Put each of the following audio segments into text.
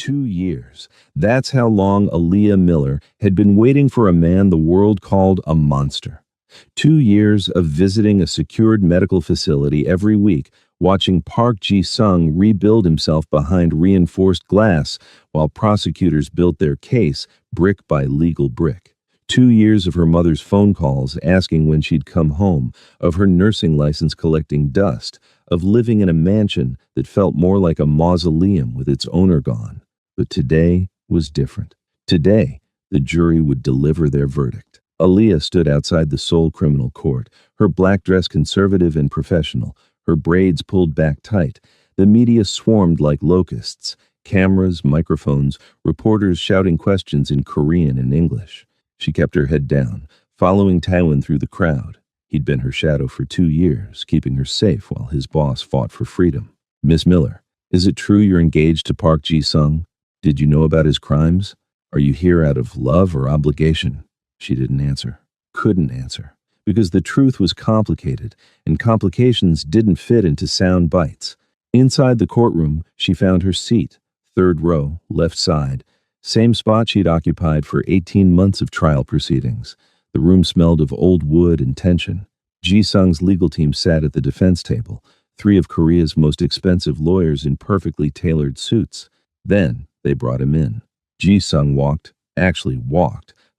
2 years. That's how long Aaliyah Miller had been waiting for a man the world called a monster. 2 years of visiting a secured medical facility every week, watching Park Ji-sung rebuild himself behind reinforced glass while prosecutors built their case brick by legal brick. 2 years of her mother's phone calls asking when she'd come home, of her nursing license collecting dust, of living in a mansion that felt more like a mausoleum with its owner gone. But today was different. Today, the jury would deliver their verdict. Aaliyah stood outside the Seoul criminal court, her black dress conservative and professional, her braids pulled back tight. The media swarmed like locusts, cameras, microphones, reporters shouting questions in Korean and English. She kept her head down, following Taewon through the crowd. He'd been her shadow for 2 years, keeping her safe while his boss fought for freedom. Miss Miller, is it true you're engaged to Park Ji-sung? Did you know about his crimes? Are you here out of love or obligation? She didn't answer. Couldn't answer. Because the truth was complicated, and complications didn't fit into sound bites. Inside the courtroom, she found her seat, third row, left side, same spot she'd occupied for 18 months of trial proceedings. The room smelled of old wood and tension. Ji-sung's legal team sat at the defense table, 3 of Korea's most expensive lawyers in perfectly tailored suits. Then they brought him in. Ji-sung walked,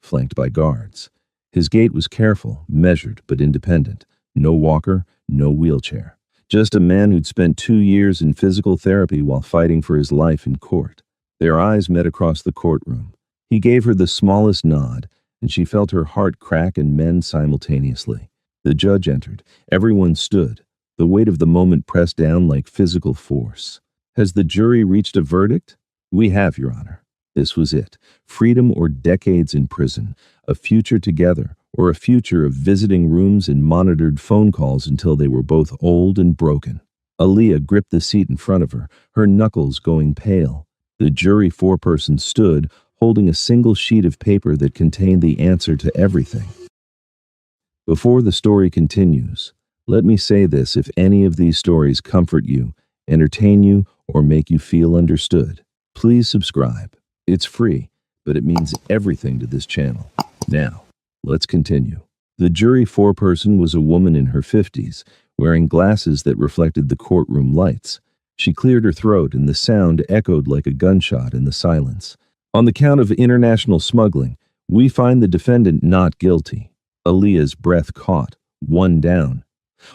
flanked by guards. His gait was careful, measured, but independent. No walker, no wheelchair. Just a man who'd spent 2 years in physical therapy while fighting for his life in court. Their eyes met across the courtroom. He gave her the smallest nod, and she felt her heart crack and mend simultaneously. The judge entered. Everyone stood. The weight of the moment pressed down like physical force. Has the jury reached a verdict? We have, Your Honor. This was it. Freedom or decades in prison. A future together, or a future of visiting rooms and monitored phone calls until they were both old and broken. Aaliyah gripped the seat in front of her, her knuckles going pale. The jury foreperson stood, holding a single sheet of paper that contained the answer to everything. Before the story continues, let me say this: if any of these stories comfort you, entertain you, or make you feel understood, please subscribe. It's free, but it means everything to this channel. Now, let's continue. The jury foreperson was a woman in her 50s, wearing glasses that reflected the courtroom lights. She cleared her throat, and the sound echoed like a gunshot in the silence. On the count of international smuggling, we find the defendant not guilty. Aaliyah's breath caught, 1 down.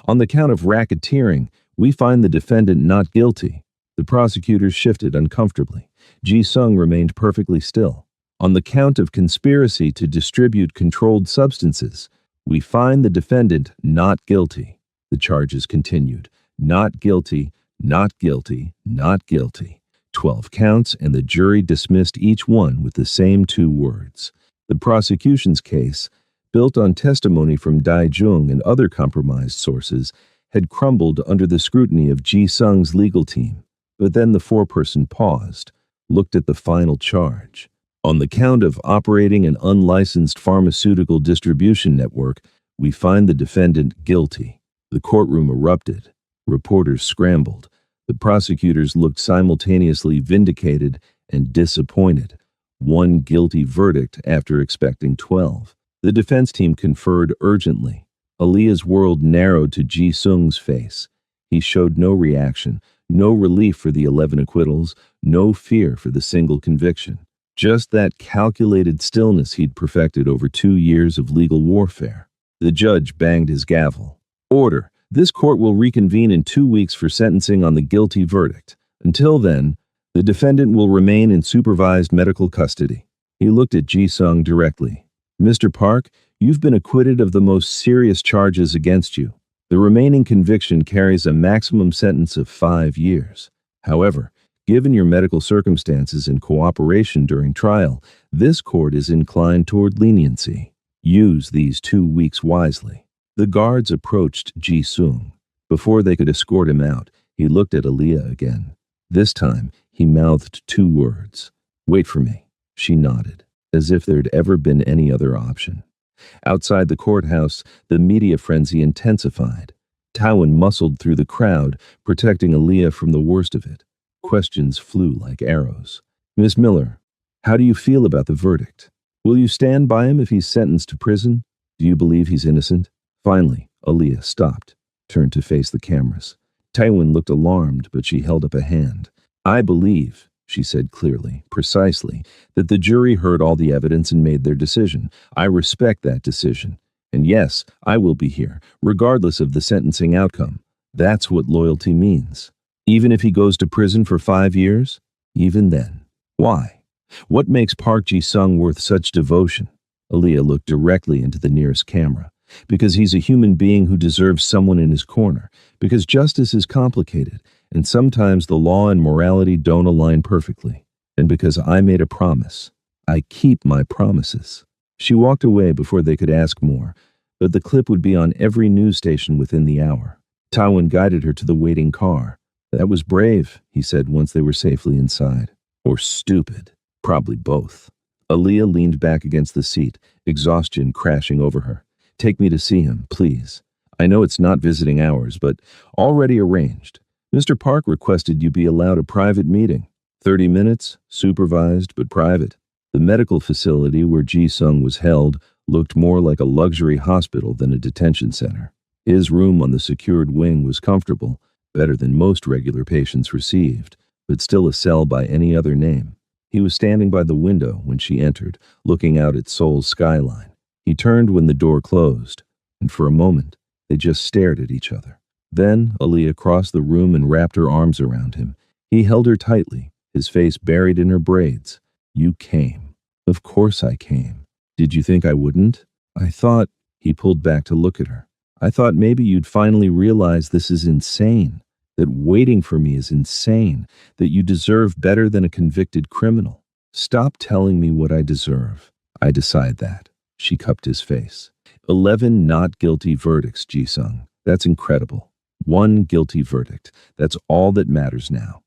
On the count of racketeering, we find the defendant not guilty. The prosecutors shifted uncomfortably. Ji-sung remained perfectly still. On the count of conspiracy to distribute controlled substances, we find the defendant not guilty. The charges continued. Not guilty, not guilty, not guilty. 12 counts, and the jury dismissed each one with the same 2 words. The prosecution's case, built on testimony from Dae-jung and other compromised sources, had crumbled under the scrutiny of Ji-sung's legal team. But then the foreperson paused, looked at the final charge. On the count of operating an unlicensed pharmaceutical distribution network, we find the defendant guilty. The courtroom erupted. Reporters scrambled. The prosecutors looked simultaneously vindicated and disappointed. 1 guilty verdict after expecting 12. The defense team conferred urgently. Aaliyah's world narrowed to Ji-sung's face. He showed no reaction, no relief for the 11 acquittals, no fear for the single conviction. Just that calculated stillness he'd perfected over 2 years of legal warfare. The judge banged his gavel. Order. This court will reconvene in 2 weeks for sentencing on the guilty verdict. Until then, the defendant will remain in supervised medical custody. He looked at Ji-sung directly. Mr. Park, you've been acquitted of the most serious charges against you. The remaining conviction carries a maximum sentence of 5 years. However, given your medical circumstances and cooperation during trial, this court is inclined toward leniency. Use these 2 weeks wisely. The guards approached Ji-sung. Before they could escort him out, he looked at Aaliyah again. This time, he mouthed 2 words. Wait for me. She nodded, as if there'd ever been any other option. Outside the courthouse, the media frenzy intensified. Taewon muscled through the crowd, protecting Aaliyah from the worst of it. Questions flew like arrows. Miss Miller, how do you feel about the verdict? Will you stand by him if he's sentenced to prison? Do you believe he's innocent? Finally, Aaliyah stopped, turned to face the cameras. Tywin looked alarmed, but she held up a hand. I believe, she said clearly, precisely, that the jury heard all the evidence and made their decision. I respect that decision. And yes, I will be here, regardless of the sentencing outcome. That's what loyalty means. Even if he goes to prison for 5 years? Even then. Why? What makes Park Ji-sung worth such devotion? Aaliyah looked directly into the nearest camera. Because he's a human being who deserves someone in his corner. Because justice is complicated, and sometimes the law and morality don't align perfectly. And because I made a promise. I keep my promises. She walked away before they could ask more, but the clip would be on every news station within the hour. Tywin guided her to the waiting car. That was brave, he said once they were safely inside. Or stupid. Probably both. Aaliyah leaned back against the seat, exhaustion crashing over her. Take me to see him, please. I know it's not visiting hours, but already arranged. Mr. Park requested you be allowed a private meeting. 30 minutes, supervised but private. The medical facility where Ji-sung was held looked more like a luxury hospital than a detention center. His room on the secured wing was comfortable, better than most regular patients received, but still a cell by any other name. He was standing by the window when she entered, looking out at Seoul's skyline. He turned when the door closed, and for a moment, they just stared at each other. Then Aaliyah crossed the room and wrapped her arms around him. He held her tightly, his face buried in her braids. You came. Of course I came. Did you think I wouldn't? I thought, he pulled back to look at her. I thought maybe you'd finally realize this is insane, that waiting for me is insane, that you deserve better than a convicted criminal. Stop telling me what I deserve. I decide that. She cupped his face. 11 not guilty verdicts, Ji-sung. That's incredible. 1 guilty verdict. That's all that matters now.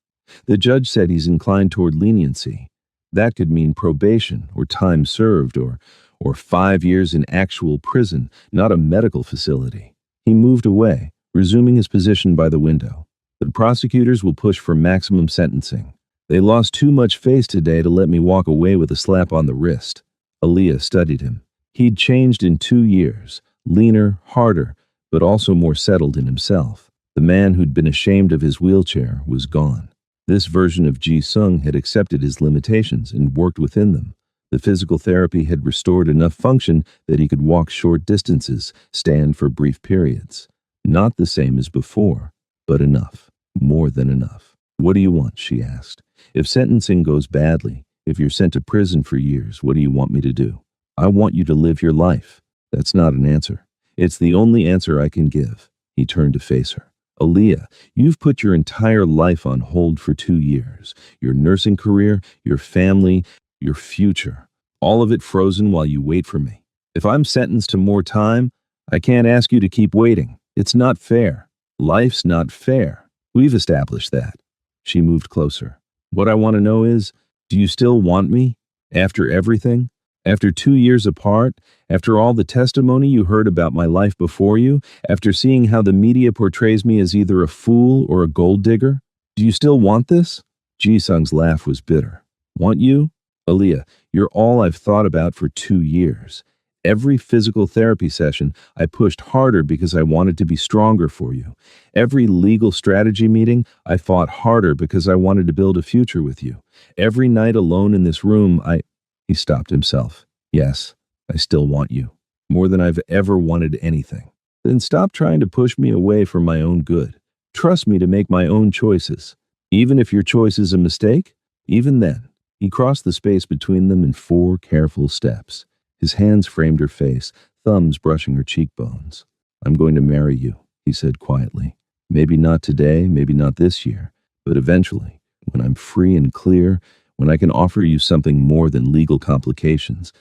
The judge said he's inclined toward leniency. That could mean probation or time served or 5 years in actual prison, not a medical facility. He moved away, resuming his position by the window. The prosecutors will push for maximum sentencing. They lost too much face today to let me walk away with a slap on the wrist. Aaliyah studied him. He'd changed in 2 years, leaner, harder, but also more settled in himself. The man who'd been ashamed of his wheelchair was gone. This version of Ji-sung had accepted his limitations and worked within them. The physical therapy had restored enough function that he could walk short distances, stand for brief periods. Not the same as before, but enough. More than enough. What do you want? She asked. If sentencing goes badly, if you're sent to prison for years, what do you want me to do? I want you to live your life. That's not an answer. It's the only answer I can give. He turned to face her. Aaliyah, you've put your entire life on hold for 2 years. Your nursing career, your family, your future. All of it frozen while you wait for me. If I'm sentenced to more time, I can't ask you to keep waiting. It's not fair. Life's not fair. We've established that. She moved closer. What I want to know is, do you still want me? After everything? After 2 years apart? After all the testimony you heard about my life before you? After seeing how the media portrays me as either a fool or a gold digger? Do you still want this? Ji-sung's laugh was bitter. Want you? Aaliyah, you're all I've thought about for 2 years. Every physical therapy session, I pushed harder because I wanted to be stronger for you. Every legal strategy meeting, I fought harder because I wanted to build a future with you. Every night alone in this room, He stopped himself. Yes, I still want you. More than I've ever wanted anything. Then stop trying to push me away for my own good. Trust me to make my own choices. Even if your choice is a mistake, even then. He crossed the space between them in 4 careful steps. His hands framed her face, thumbs brushing her cheekbones. I'm going to marry you, he said quietly. Maybe not today, maybe not this year, but eventually, when I'm free and clear, when I can offer you something more than legal complications.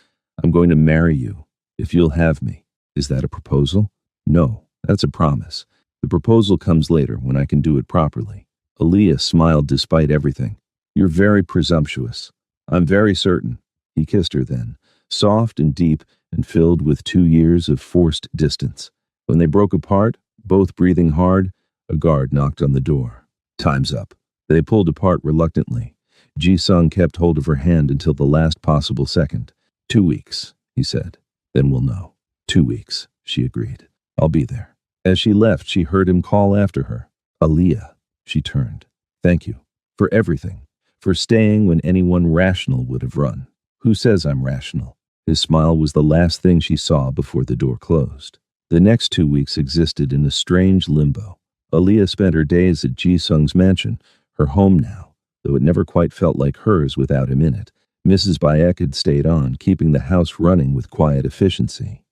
I'm going to marry you, if you'll have me. Is that a proposal? No, that's a promise. The proposal comes later, when I can do it properly. Aaliyah smiled despite everything. You're very presumptuous. I'm very certain. He kissed her then, soft and deep and filled with 2 years of forced distance. When they broke apart, both breathing hard, a guard knocked on the door. Time's up. They pulled apart reluctantly. Ji-sung kept hold of her hand until the last possible second. 2 weeks, he said. Then we'll know. 2 weeks, she agreed. I'll be there. As she left, she heard him call after her. Aaliyah. She turned. Thank you. For everything. For staying when anyone rational would have run. Who says I'm rational? His smile was the last thing she saw before the door closed. The next 2 weeks existed in a strange limbo. Aaliyah spent her days at Ji-sung's mansion, her home now, though it never quite felt like hers without him in it. Mrs. Bayek had stayed on, keeping the house running with quiet efficiency.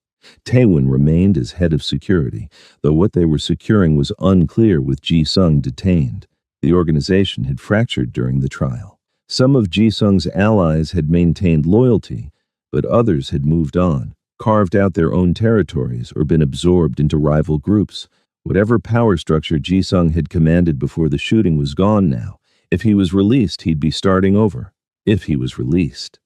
Taewon remained as head of security, though what they were securing was unclear with Ji-sung detained. The organization had fractured during the trial. Some of Ji-sung's allies had maintained loyalty, but others had moved on, carved out their own territories, or been absorbed into rival groups. Whatever power structure Ji-sung had commanded before the shooting was gone now. If he was released, he'd be starting over. If he was released.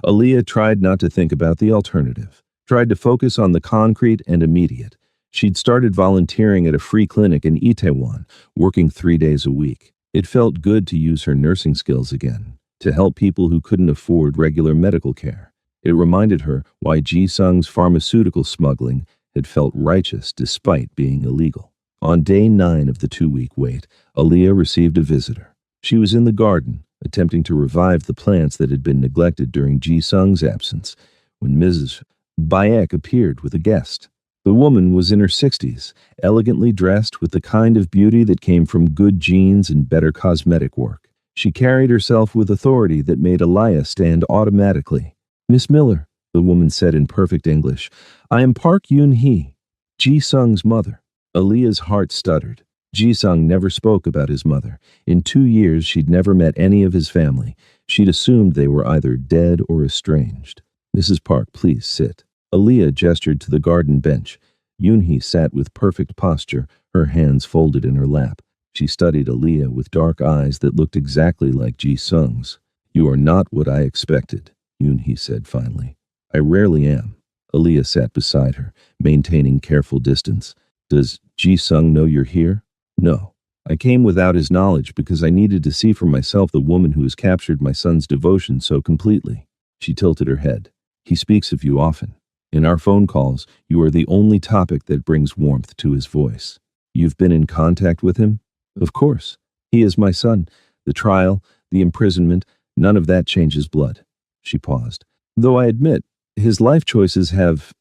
Aaliyah tried not to think about the alternative, tried to focus on the concrete and immediate. She'd started volunteering at a free clinic in Itaewon, working 3 days a week. It felt good to use her nursing skills again, to help people who couldn't afford regular medical care. It reminded her why Ji-sung's pharmaceutical smuggling had felt righteous despite being illegal. On day 9 of the 2-week wait, Aaliyah received a visitor. She was in the garden, attempting to revive the plants that had been neglected during Ji-sung's absence, when Mrs. Bayek appeared with a guest. The woman was in her 60s, elegantly dressed with the kind of beauty that came from good genes and better cosmetic work. She carried herself with authority that made Aaliyah stand automatically. "Miss Miller," the woman said in perfect English, "I am Park Yoon-hee, Ji-sung's mother." Aaliyah's heart stuttered. Ji-sung never spoke about his mother. In 2 years, she'd never met any of his family. She'd assumed they were either dead or estranged. "Mrs. Park, please sit." Aaliyah gestured to the garden bench. Yoon-hee sat with perfect posture, her hands folded in her lap. She studied Aaliyah with dark eyes that looked exactly like Ji-sung's. "You are not what I expected," Yoon-hee said finally. "I rarely am." Aaliyah sat beside her, maintaining careful distance. "Does Ji-sung know you're here?" "No. I came without his knowledge because I needed to see for myself the woman who has captured my son's devotion so completely." She tilted her head. "He speaks of you often. In our phone calls, you are the only topic that brings warmth to his voice." "You've been in contact with him?" "Of course. He is my son. The trial, the imprisonment, none of that changes blood." She paused. "Though I admit, his life choices have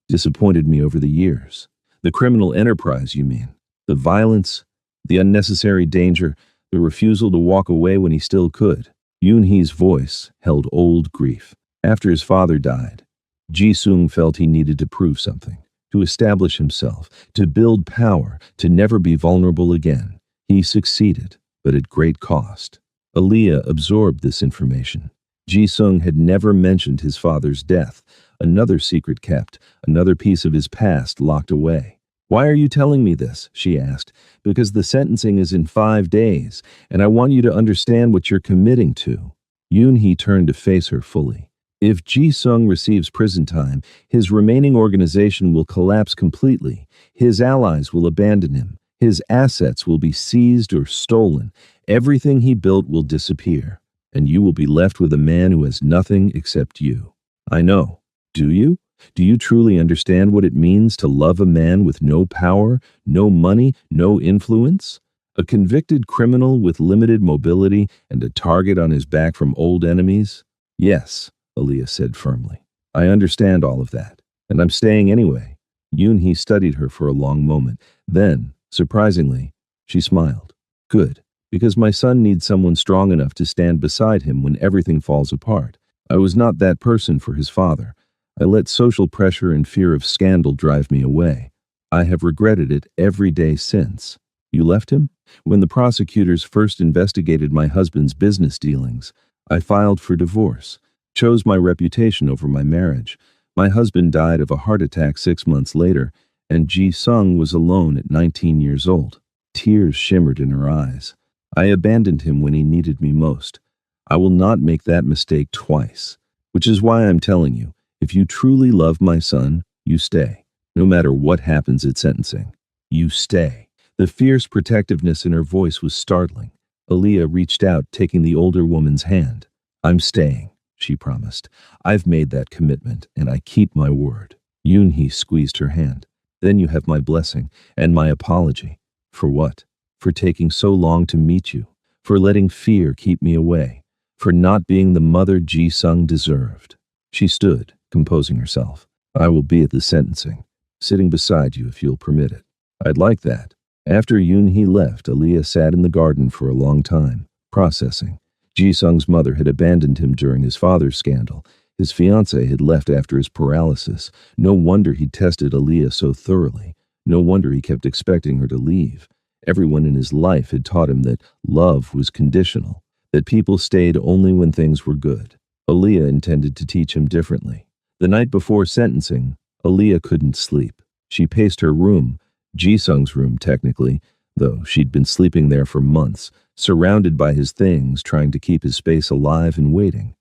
disappointed me over the years." "The criminal enterprise, you mean? The violence, the unnecessary danger, the refusal to walk away when he still could." Yoon-hee's voice held old grief. After his father died, Ji-sung felt he needed to prove something, to establish himself, to build power, to never be vulnerable again. He succeeded, but at great cost. Aaliyah absorbed this information. Ji-sung had never mentioned his father's death, another secret kept, another piece of his past locked away. "Why are you telling me this?" she asked. "Because the sentencing is in 5 days, and I want you to understand what you're committing to." Yoon-hee turned to face her fully. "If Ji-sung receives prison time, his remaining organization will collapse completely. His allies will abandon him. His assets will be seized or stolen. Everything he built will disappear. And you will be left with a man who has nothing except you." "I know. Do you? Do you truly understand what it means to love a man with no power, no money, no influence? A convicted criminal with limited mobility and a target on his back from old enemies?" "Yes," Aaliyah said firmly. "I understand all of that, and I'm staying anyway." Yoon-hee studied her for a long moment. Then, surprisingly, she smiled. "Good, because my son needs someone strong enough to stand beside him when everything falls apart. I was not that person for his father. I let social pressure and fear of scandal drive me away. I have regretted it every day since." "You left him?" "When the prosecutors first investigated my husband's business dealings, I filed for divorce, chose my reputation over my marriage. My husband died of a heart attack 6 months later, and Ji-sung was alone at 19 years old." Tears shimmered in her eyes. "I abandoned him when he needed me most. I will not make that mistake twice. Which is why I'm telling you, if you truly love my son, you stay. No matter what happens at sentencing. You stay." The fierce protectiveness in her voice was startling. Aaliyah reached out, taking the older woman's hand. I'm staying, she promised. I've made that commitment, and I keep my word. Yoon-hee squeezed her hand. Then you have my blessing, and my apology. For what? For taking so long to meet you. For letting fear keep me away. For not being the mother Ji-sung deserved. She stood, composing herself. I will be at the sentencing, sitting beside you if you'll permit it. I'd like that. After Yoon-hee left, Aaliyah sat in the garden for a long time, processing. Ji-sung's mother had abandoned him during his father's scandal. His fiancée had left after his paralysis. No wonder he'd tested Aaliyah so thoroughly. No wonder he kept expecting her to leave. Everyone in his life had taught him that love was conditional, that people stayed only when things were good. Aaliyah intended to teach him differently. The night before sentencing, Aaliyah couldn't sleep. She paced her room, Ji-sung's room technically, though she'd been sleeping there for months, surrounded by his things, trying to keep his space alive and waiting.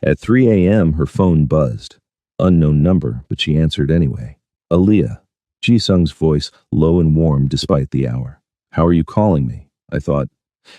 At 3 a.m., her phone buzzed. Unknown number, but she answered anyway. Aaliyah. Ji-sung's voice low and warm despite the hour. How are you calling me? I thought.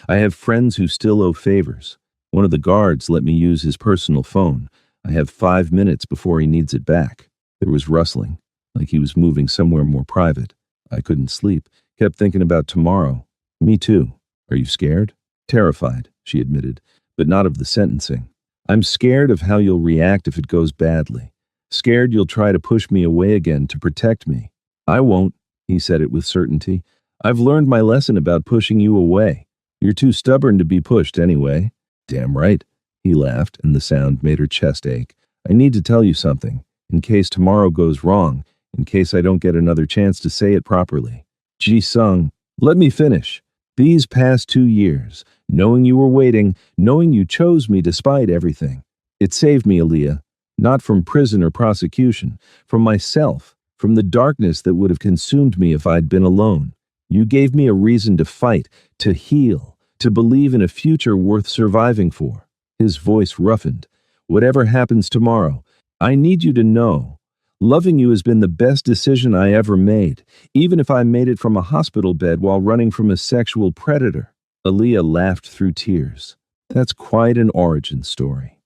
I have friends who still owe favors. One of the guards let me use his personal phone. I have 5 minutes before he needs it back. There was rustling, like he was moving somewhere more private. I couldn't sleep, kept thinking about tomorrow. Me too. Are you scared? Terrified, she admitted, but not of the sentencing. I'm scared of how you'll react if it goes badly. Scared you'll try to push me away again to protect me. I won't, he said it with certainty. I've learned my lesson about pushing you away. You're too stubborn to be pushed anyway. Damn right, he laughed, and the sound made her chest ache. I need to tell you something, in case tomorrow goes wrong, in case I don't get another chance to say it properly. Ji-sung, let me finish. These past 2 years, knowing you were waiting, knowing you chose me despite everything, it saved me, Aaliyah. Not from prison or prosecution, from myself, from the darkness that would have consumed me if I'd been alone. You gave me a reason to fight, to heal, to believe in a future worth surviving for. His voice roughened. Whatever happens tomorrow, I need you to know. Loving you has been the best decision I ever made, even if I made it from a hospital bed while running from a sexual predator. Aaliyah laughed through tears. That's quite an origin story.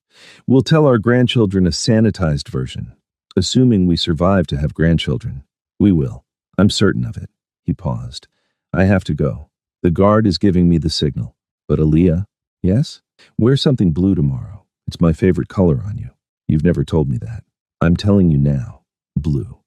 We'll tell our grandchildren a sanitized version, assuming we survive to have grandchildren. We will. I'm certain of it. He paused. I have to go. The guard is giving me the signal. But Aaliyah, yes? Wear something blue tomorrow. It's my favorite color on you. You've never told me that. I'm telling you now. Blue.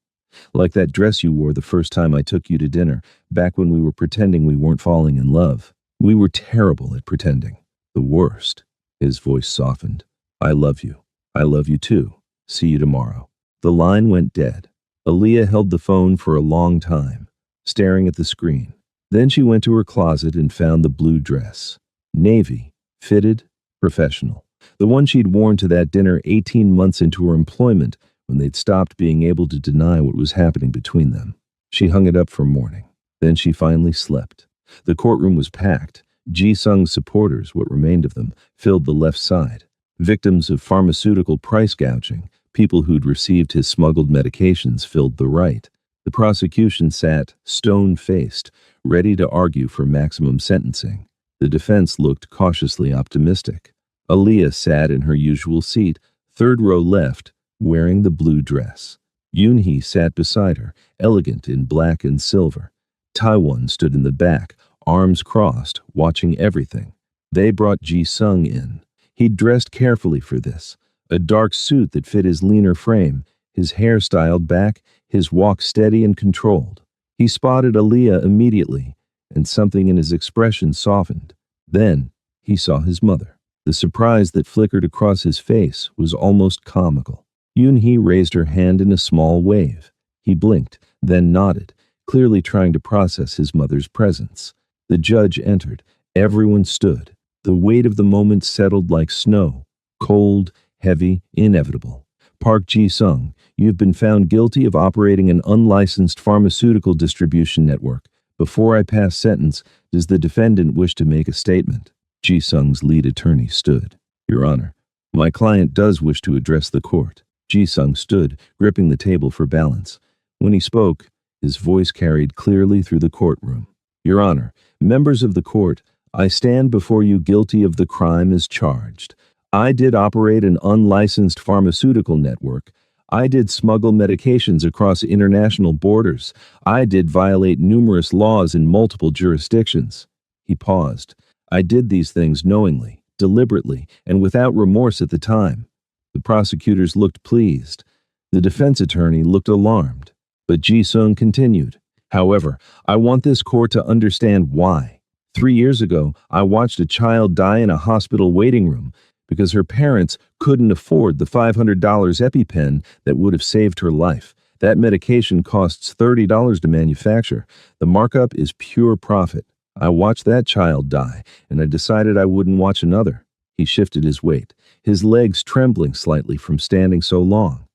Like that dress you wore the first time I took you to dinner, back when we were pretending we weren't falling in love. We were terrible at pretending. The worst. His voice softened. I love you. I love you too. See you tomorrow. The line went dead. Aaliyah held the phone for a long time, staring at the screen. Then she went to her closet and found the blue dress. Navy, fitted, professional. The one she'd worn to that dinner 18 months into her employment when they'd stopped being able to deny what was happening between them. She hung it up for morning. Then she finally slept. The courtroom was packed. Ji-sung's supporters, what remained of them, filled the left side. Victims of pharmaceutical price gouging, people who'd received his smuggled medications, filled the right. The prosecution sat, stone-faced, ready to argue for maximum sentencing. The defense looked cautiously optimistic. Aaliyah sat in her usual seat, third row left, wearing the blue dress. Yoon-hee sat beside her, elegant in black and silver. Taiwan stood in the back, arms crossed, watching everything. They brought Ji-sung in. He'd dressed carefully for this, a dark suit that fit his leaner frame, his hair styled back, his walk steady and controlled. He spotted Aaliyah immediately, and something in his expression softened. Then he saw his mother. The surprise that flickered across his face was almost comical. Yoon-hee raised her hand in a small wave. He blinked, then nodded, clearly trying to process his mother's presence. The judge entered. Everyone stood. The weight of the moment settled like snow, cold, heavy, inevitable. Park Ji-sung, you have been found guilty of operating an unlicensed pharmaceutical distribution network. Before I pass sentence, does the defendant wish to make a statement? Ji-sung's lead attorney stood. Your Honor, my client does wish to address the court. Ji-sung stood, gripping the table for balance. When he spoke, his voice carried clearly through the courtroom. Your Honor, members of the court, I stand before you guilty of the crime as charged. I did operate an unlicensed pharmaceutical network. I did smuggle medications across international borders. I did violate numerous laws in multiple jurisdictions. He paused. I did these things knowingly, deliberately, and without remorse at the time. The prosecutors looked pleased. The defense attorney looked alarmed. But Ji-sung continued. However, I want this court to understand why. 3 years ago, I watched a child die in a hospital waiting room because her parents couldn't afford the $500 EpiPen that would have saved her life. That medication costs $30 to manufacture. The markup is pure profit. I watched that child die, and I decided I wouldn't watch another. He shifted his weight, his legs trembling slightly from standing so long.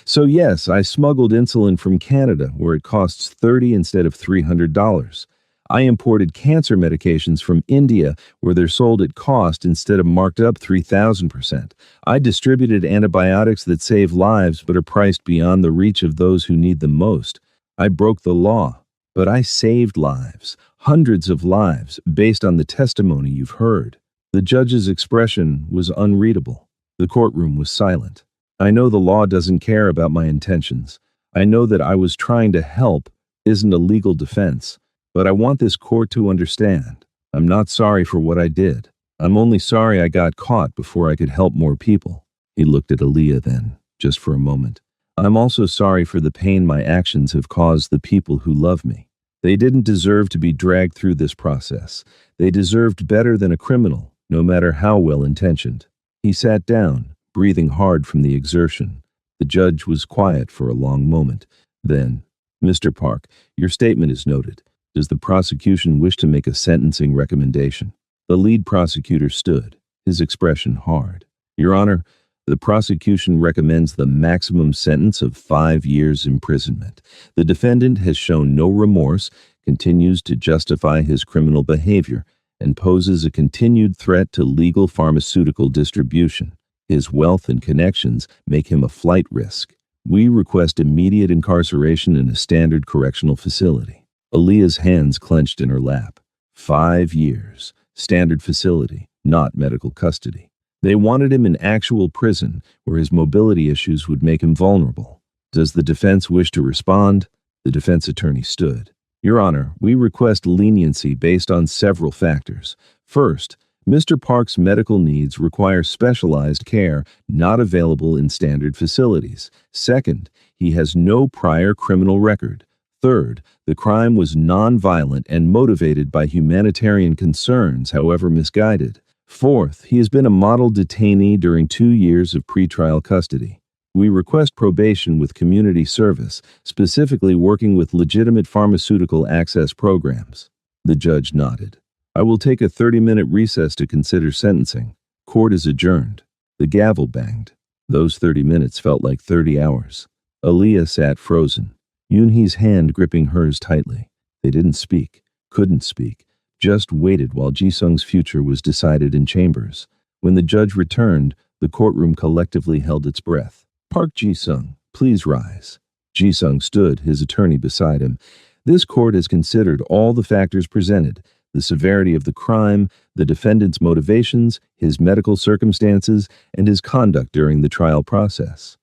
So yes, I smuggled insulin from Canada, where it costs $30 instead of $300. I imported cancer medications from India, where they're sold at cost instead of marked up 3,000%. I distributed antibiotics that save lives but are priced beyond the reach of those who need them most. I broke the law, but I saved lives, hundreds of lives, based on the testimony you've heard. The judge's expression was unreadable. The courtroom was silent. I know the law doesn't care about my intentions. I know that I was trying to help isn't a legal defense. But I want this court to understand. I'm not sorry for what I did. I'm only sorry I got caught before I could help more people. He looked at Aaliyah then, just for a moment. I'm also sorry for the pain my actions have caused the people who love me. They didn't deserve to be dragged through this process. They deserved better than a criminal, no matter how well-intentioned. He sat down, breathing hard from the exertion. The judge was quiet for a long moment. Then, Mr. Park, your statement is noted. Does the prosecution wish to make a sentencing recommendation? The lead prosecutor stood, his expression hard. Your Honor, the prosecution recommends the maximum sentence of 5 years imprisonment. The defendant has shown no remorse, continues to justify his criminal behavior, and poses a continued threat to legal pharmaceutical distribution. His wealth and connections make him a flight risk. We request immediate incarceration in a standard correctional facility. Aaliyah's hands clenched in her lap. 5 years. Standard facility, not medical custody. They wanted him in actual prison, where his mobility issues would make him vulnerable. Does the defense wish to respond? The defense attorney stood. Your Honor, we request leniency based on several factors. First, Mr. Park's medical needs require specialized care not available in standard facilities. Second, he has no prior criminal record. Third, the crime was non-violent and motivated by humanitarian concerns, however misguided. Fourth, he has been a model detainee during 2 years of pretrial custody. We request probation with community service, specifically working with legitimate pharmaceutical access programs. The judge nodded. I will take a 30-minute recess to consider sentencing. Court is adjourned. The gavel banged. Those 30 minutes felt like 30 hours. Aaliyah sat frozen. Yoonhee's hand gripping hers tightly. They didn't speak, couldn't speak, just waited while Ji-sung's future was decided in chambers. When the judge returned, the courtroom collectively held its breath. Park Ji-sung, please rise. Ji-sung stood, his attorney beside him. This court has considered all the factors presented, the severity of the crime, the defendant's motivations, his medical circumstances, and his conduct during the trial process.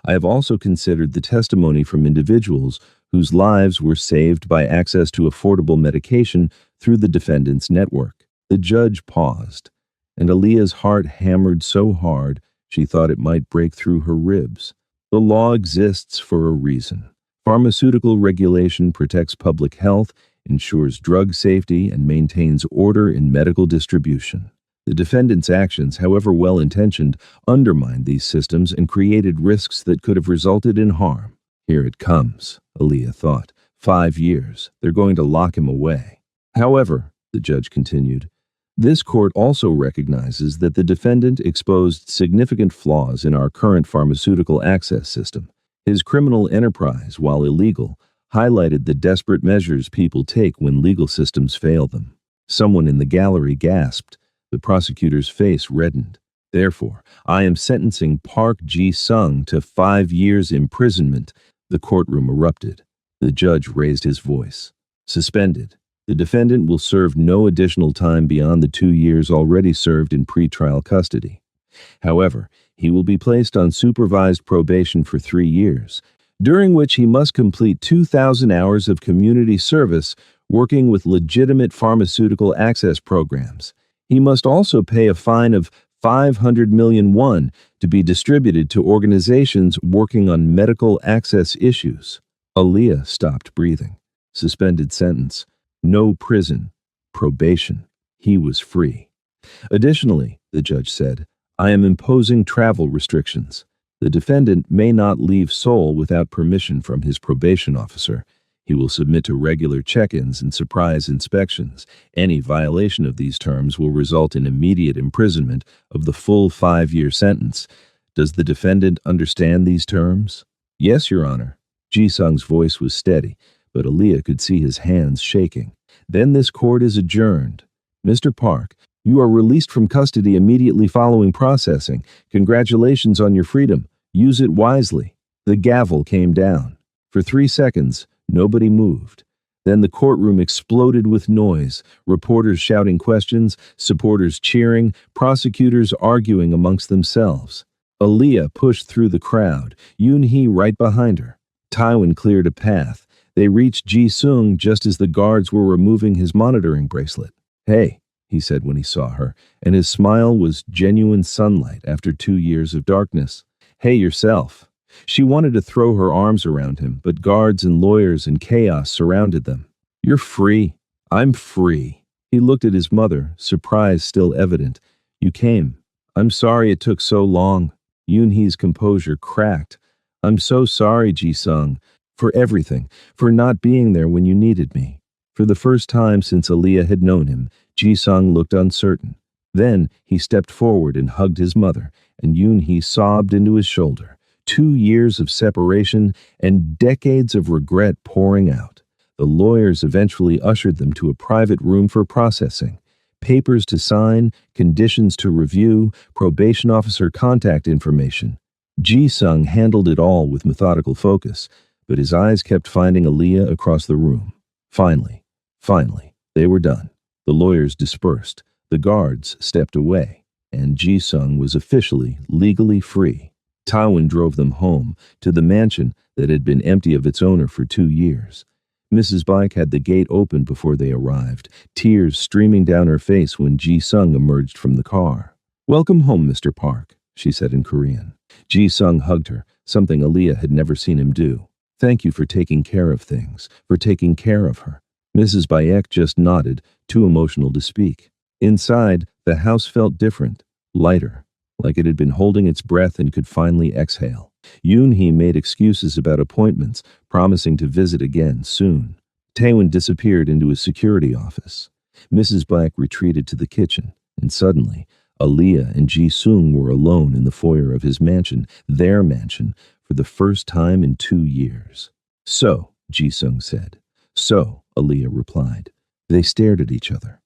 I have also considered the testimony from individuals whose lives were saved by access to affordable medication through the defendant's network. The judge paused, and Aaliyah's heart hammered so hard she thought it might break through her ribs. The law exists for a reason. Pharmaceutical regulation protects public health, ensures drug safety, and maintains order in medical distribution. The defendant's actions, however well-intentioned, undermined these systems and created risks that could have resulted in harm. Here it comes, Aaliyah thought. 5 years. They're going to lock him away. However, the judge continued, this court also recognizes that the defendant exposed significant flaws in our current pharmaceutical access system. His criminal enterprise, while illegal, highlighted the desperate measures people take when legal systems fail them. Someone in the gallery gasped. The prosecutor's face reddened. Therefore, I am sentencing Park Ji-sung to 5 years imprisonment. The courtroom erupted. The judge raised his voice. Suspended. The defendant will serve no additional time beyond the 2 years already served in pretrial custody. However, he will be placed on supervised probation for 3 years, during which he must complete 2,000 hours of community service working with legitimate pharmaceutical access programs. He must also pay a fine of 500 million won to be distributed to organizations working on medical access issues. Aaliyah stopped breathing. Suspended sentence. No prison. Probation. He was free. Additionally, the judge said, I am imposing travel restrictions. The defendant may not leave Seoul without permission from his probation officer. He will submit to regular check-ins and surprise inspections. Any violation of these terms will result in immediate imprisonment of the full 5-year sentence. Does the defendant understand these terms? Yes, Your Honor. Ji-sung's voice was steady, but Aaliyah could see his hands shaking. Then this court is adjourned. Mr. Park, you are released from custody immediately following processing. Congratulations on your freedom. Use it wisely. The gavel came down. For 3 seconds, nobody moved. Then the courtroom exploded with noise, reporters shouting questions, supporters cheering, prosecutors arguing amongst themselves. Aaliyah pushed through the crowd, Yoon-hee right behind her. Taiwan cleared a path. They reached Ji-sung just as the guards were removing his monitoring bracelet. Hey, he said when he saw her, and his smile was genuine sunlight after 2 years of darkness. Hey, yourself. She wanted to throw her arms around him, but guards and lawyers and chaos surrounded them. You're free. I'm free. He looked at his mother, surprise still evident. You came. I'm sorry it took so long. Yoon-hee's composure cracked. I'm so sorry, Ji-sung, for everything, for not being there when you needed me. For the first time since Aaliyah had known him, Ji-sung looked uncertain. Then he stepped forward and hugged his mother, and Yoon-hee sobbed into his shoulder. 2 years of separation and decades of regret pouring out. The lawyers eventually ushered them to a private room for processing. Papers to sign, conditions to review, probation officer contact information. Ji-sung handled it all with methodical focus, but his eyes kept finding Aaliyah across the room. Finally, they were done. The lawyers dispersed. The guards stepped away, and Ji-sung was officially legally free. Taiwan drove them home to the mansion that had been empty of its owner for 2 years. Mrs. Baik had the gate open before they arrived, tears streaming down her face when Ji-sung emerged from the car. Welcome home, Mr. Park, she said in Korean. Ji-sung hugged her, something Aaliyah had never seen him do. Thank you for taking care of things, for taking care of her. Mrs. Bayek just nodded, too emotional to speak. Inside, the house felt different, lighter, like it had been holding its breath and could finally exhale. Yoon-hee made excuses about appointments, promising to visit again soon. Taewon disappeared into his security office. Mrs. Baek retreated to the kitchen, and suddenly, Aaliyah and Ji-sung were alone in the foyer of his mansion, their mansion, for the first time in 2 years. So, Ji-sung said. So, Aaliyah replied. They stared at each other,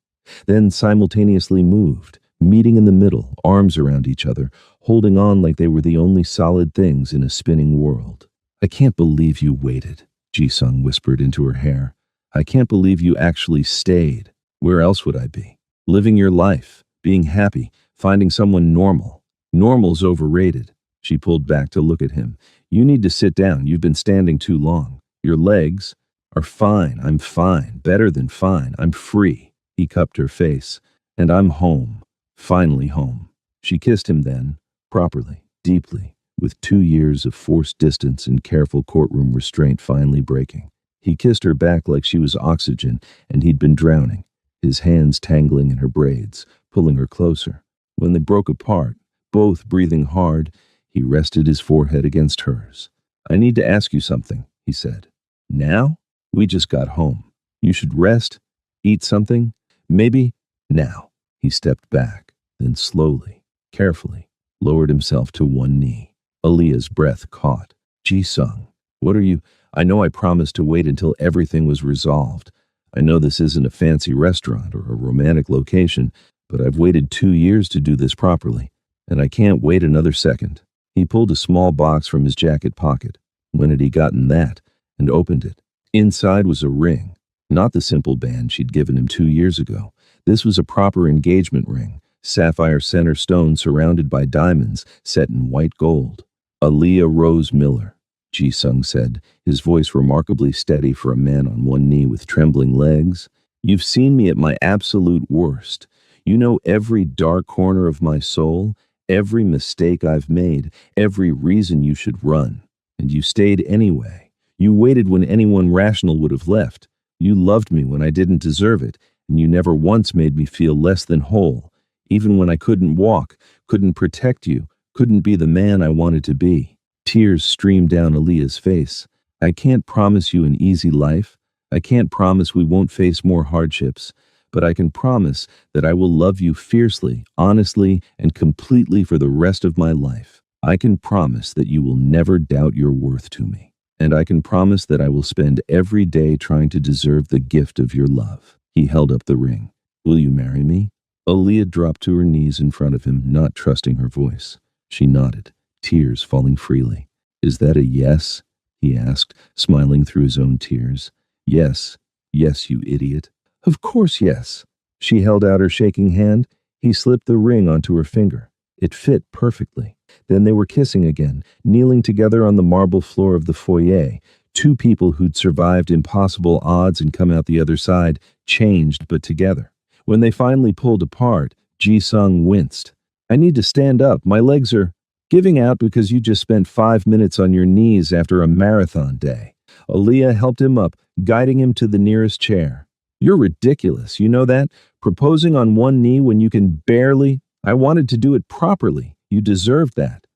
then simultaneously moved, meeting in the middle, arms around each other, holding on like they were the only solid things in a spinning world. I can't believe you waited, Ji-sung whispered into her hair. I can't believe you actually stayed. Where else would I be? Living your life, being happy, finding someone normal. Normal's overrated. She pulled back to look at him. You need to sit down. You've been standing too long. Your legs are fine. I'm fine. Better than fine. I'm free. He cupped her face. And I'm home. Finally home. She kissed him then, properly, deeply, with 2 years of forced distance and careful courtroom restraint finally breaking. He kissed her back like she was oxygen and he'd been drowning, his hands tangling in her braids, pulling her closer. When they broke apart, both breathing hard, he rested his forehead against hers. I need to ask you something, he said. Now? We just got home. You should rest, eat something, maybe now. He stepped back, then slowly, carefully, lowered himself to one knee. Aaliyah's breath caught. Ji-sung, what are you? I know I promised to wait until everything was resolved. I know this isn't a fancy restaurant or a romantic location, but I've waited 2 years to do this properly, and I can't wait another second. He pulled a small box from his jacket pocket. When had he gotten that? And opened it. Inside was a ring. Not the simple band she'd given him 2 years ago. This was a proper engagement ring, sapphire center stone surrounded by diamonds set in white gold. Aaliyah Rose Miller, Ji-sung said, his voice remarkably steady for a man on one knee with trembling legs. You've seen me at my absolute worst. You know every dark corner of my soul, every mistake I've made, every reason you should run. And you stayed anyway. You waited when anyone rational would have left. You loved me when I didn't deserve it, and you never once made me feel less than whole, even when I couldn't walk, couldn't protect you, couldn't be the man I wanted to be. Tears streamed down Aaliyah's face. I can't promise you an easy life. I can't promise we won't face more hardships, but I can promise that I will love you fiercely, honestly, and completely for the rest of my life. I can promise that you will never doubt your worth to me. And I can promise that I will spend every day trying to deserve the gift of your love. He held up the ring. Will you marry me? Aaliyah dropped to her knees in front of him, not trusting her voice. She nodded, tears falling freely. Is that a yes? He asked, smiling through his own tears. Yes, yes, you idiot. Of course, yes. She held out her shaking hand. He slipped the ring onto her finger. It fit perfectly. Then they were kissing again, kneeling together on the marble floor of the foyer. Two people who'd survived impossible odds and come out the other side, changed but together. When they finally pulled apart, Ji-sung winced. I need to stand up. My legs are giving out because you just spent 5 minutes on your knees after a marathon day. Aaliyah helped him up, guiding him to the nearest chair. You're ridiculous, you know that? Proposing on one knee when you can barely... I wanted to do it properly. You deserved that.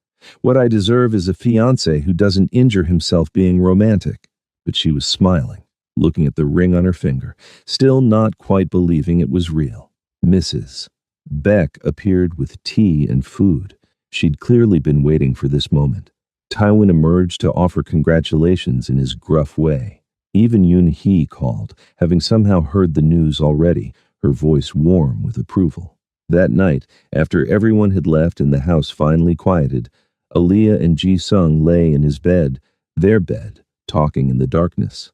What I deserve is a fiancé who doesn't injure himself being romantic. But she was smiling, looking at the ring on her finger, still not quite believing it was real. Mrs. Beck appeared with tea and food. She'd clearly been waiting for this moment. Tywin emerged to offer congratulations in his gruff way. Even Yoon-hee called, having somehow heard the news already, her voice warm with approval. That night, after everyone had left and the house finally quieted, Aaliyah and Ji-sung lay in his bed, their bed, talking in the darkness.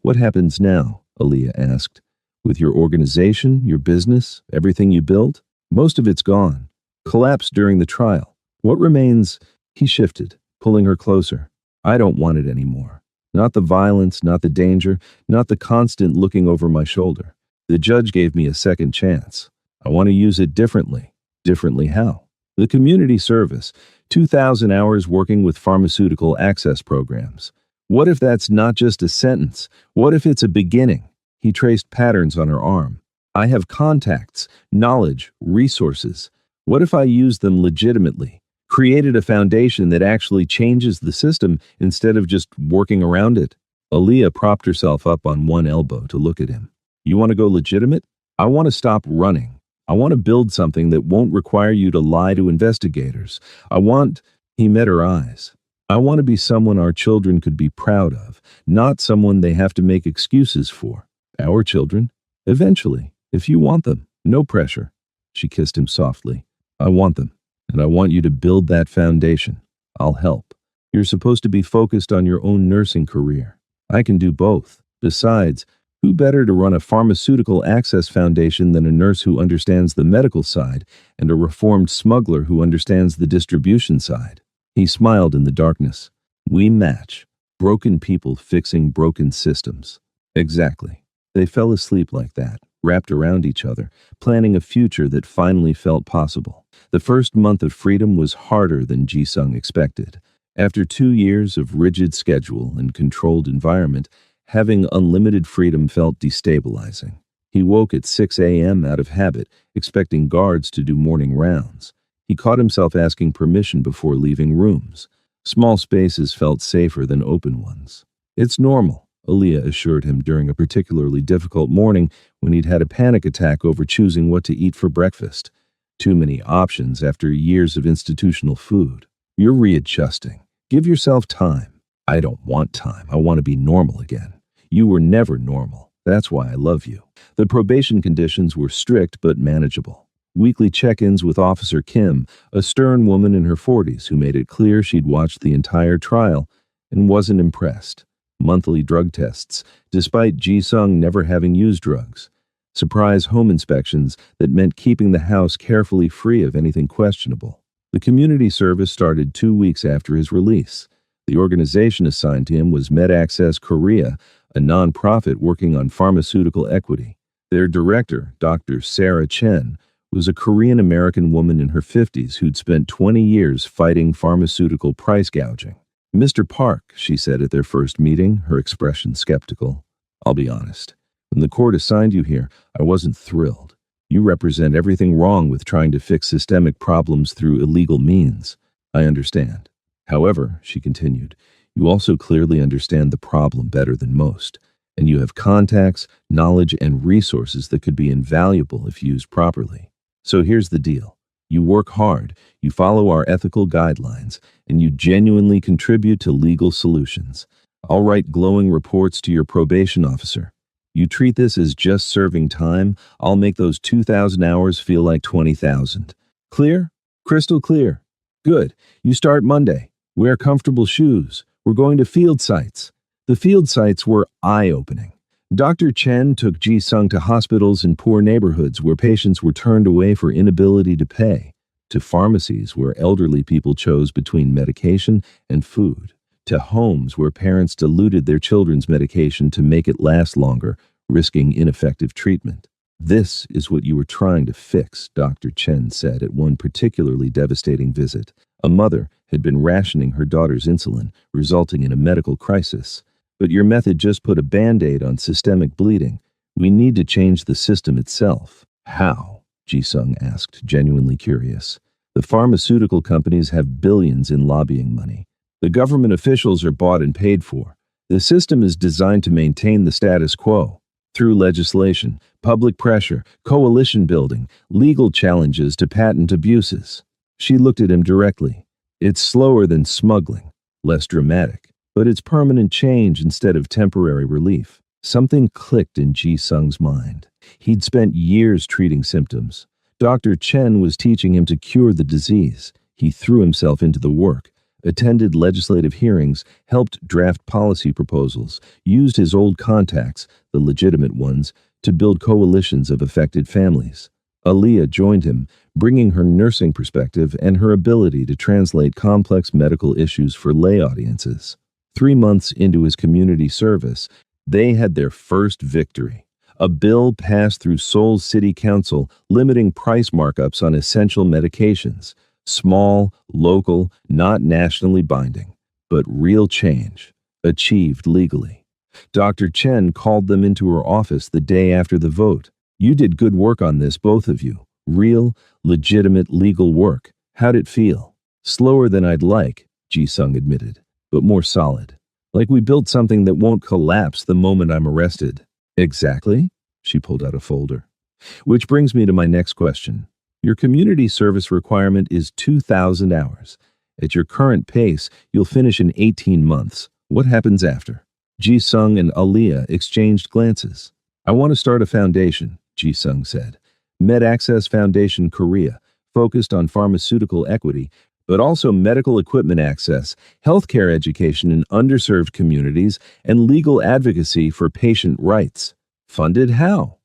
What happens now? Aaliyah asked. With your organization, your business, everything you built? Most of it's gone. Collapsed during the trial. What remains? He shifted, pulling her closer. I don't want it anymore. Not the violence, not the danger, not the constant looking over my shoulder. The judge gave me a second chance. I want to use it differently. Differently how? The community service, 2,000 hours working with pharmaceutical access programs. What if that's not just a sentence? What if it's a beginning? He traced patterns on her arm. I have contacts, knowledge, resources. What if I use them legitimately? Created a foundation that actually changes the system instead of just working around it? Aaliyah propped herself up on one elbow to look at him. You want to go legitimate? I want to stop running. I want to build something that won't require you to lie to investigators. He met her eyes. I want to be someone our children could be proud of, not someone they have to make excuses for. Our children? Eventually, if you want them. No pressure. She kissed him softly. I want them, and I want you to build that foundation. I'll help. You're supposed to be focused on your own nursing career. I can do both. Besides, who better to run a pharmaceutical access foundation than a nurse who understands the medical side and a reformed smuggler who understands the distribution side? He smiled in the darkness. We match. Broken people fixing broken systems. Exactly. They fell asleep like that, wrapped around each other, planning a future that finally felt possible. The first month of freedom was harder than Ji-sung expected. After 2 years of rigid schedule and controlled environment, having unlimited freedom felt destabilizing. He woke at 6 a.m. out of habit, expecting guards to do morning rounds. He caught himself asking permission before leaving rooms. Small spaces felt safer than open ones. It's normal, Aaliyah assured him during a particularly difficult morning when he'd had a panic attack over choosing what to eat for breakfast. Too many options after years of institutional food. You're readjusting. Give yourself time. I don't want time. I want to be normal again. You were never normal. That's why I love you. The probation conditions were strict but manageable. Weekly check-ins with Officer Kim, a stern woman in her 40s who made it clear she'd watched the entire trial and wasn't impressed. monthly drug tests, despite Ji-sung never having used drugs. Surprise home inspections that meant keeping the house carefully free of anything questionable. The community service started 2 weeks after his release. The organization assigned to him was MedAccess Korea, a nonprofit working on pharmaceutical equity. Their director, Dr. Sarah Chen, was a Korean-American woman in her 50s who'd spent 20 years fighting pharmaceutical price gouging. "Mr. Park," she said at their first meeting, her expression skeptical. "I'll be honest. When the court assigned you here, I wasn't thrilled. You represent everything wrong with trying to fix systemic problems through illegal means. I understand. However," she continued, "you also clearly understand the problem better than most, and you have contacts, knowledge, and resources that could be invaluable if used properly. So here's the deal. You work hard, you follow our ethical guidelines, and you genuinely contribute to legal solutions. I'll write glowing reports to your probation officer. You treat this as just serving time, I'll make those 2,000 hours feel like 20,000. Clear? Crystal clear. Good. You start Monday. Wear comfortable shoes. We're going to field sites." The field sites were eye-opening. Dr. Chen took Ji-sung to hospitals in poor neighborhoods where patients were turned away for inability to pay, to pharmacies where elderly people chose between medication and food, to homes where parents diluted their children's medication to make it last longer, risking ineffective treatment. "This is what you were trying to fix," Dr. Chen said at one particularly devastating visit. A mother had been rationing her daughter's insulin, resulting in a medical crisis. "But your method just put a Band-Aid on systemic bleeding. We need to change the system itself." "How?" Ji-sung asked, genuinely curious. "The pharmaceutical companies have billions in lobbying money. The government officials are bought and paid for. The system is designed to maintain the status quo. Through legislation, public pressure, coalition building, legal challenges to patent abuses." She looked at him directly. "It's slower than smuggling, less dramatic, but it's permanent change instead of temporary relief." Something clicked in Ji-sung's mind. He'd spent years treating symptoms. Dr. Chen was teaching him to cure the disease. He threw himself into the work, attended legislative hearings, helped draft policy proposals, used his old contacts, the legitimate ones, to build coalitions of affected families. Aaliyah joined him, bringing her nursing perspective and her ability to translate complex medical issues for lay audiences. 3 months into his community service, they had their first victory. A bill passed through Seoul's City Council limiting price markups on essential medications. Small, local, not nationally binding, but real change, achieved legally. Dr. Chen called them into her office the day after the vote. "You did good work on this, both of you. Real, legitimate legal work. How'd it feel?" "Slower than I'd like," Ji-sung admitted, "but more solid. Like we built something that won't collapse the moment I'm arrested." "Exactly?" She pulled out a folder. "Which brings me to my next question. Your community service requirement is 2,000 hours. At your current pace, you'll finish in 18 months. What happens after?" Ji-sung and Aaliyah exchanged glances. "I want to start a foundation," Ji-sung said. MedAccess Foundation Korea, focused on pharmaceutical equity, but also medical equipment access, healthcare education in underserved communities, and legal advocacy for patient rights. Funded how?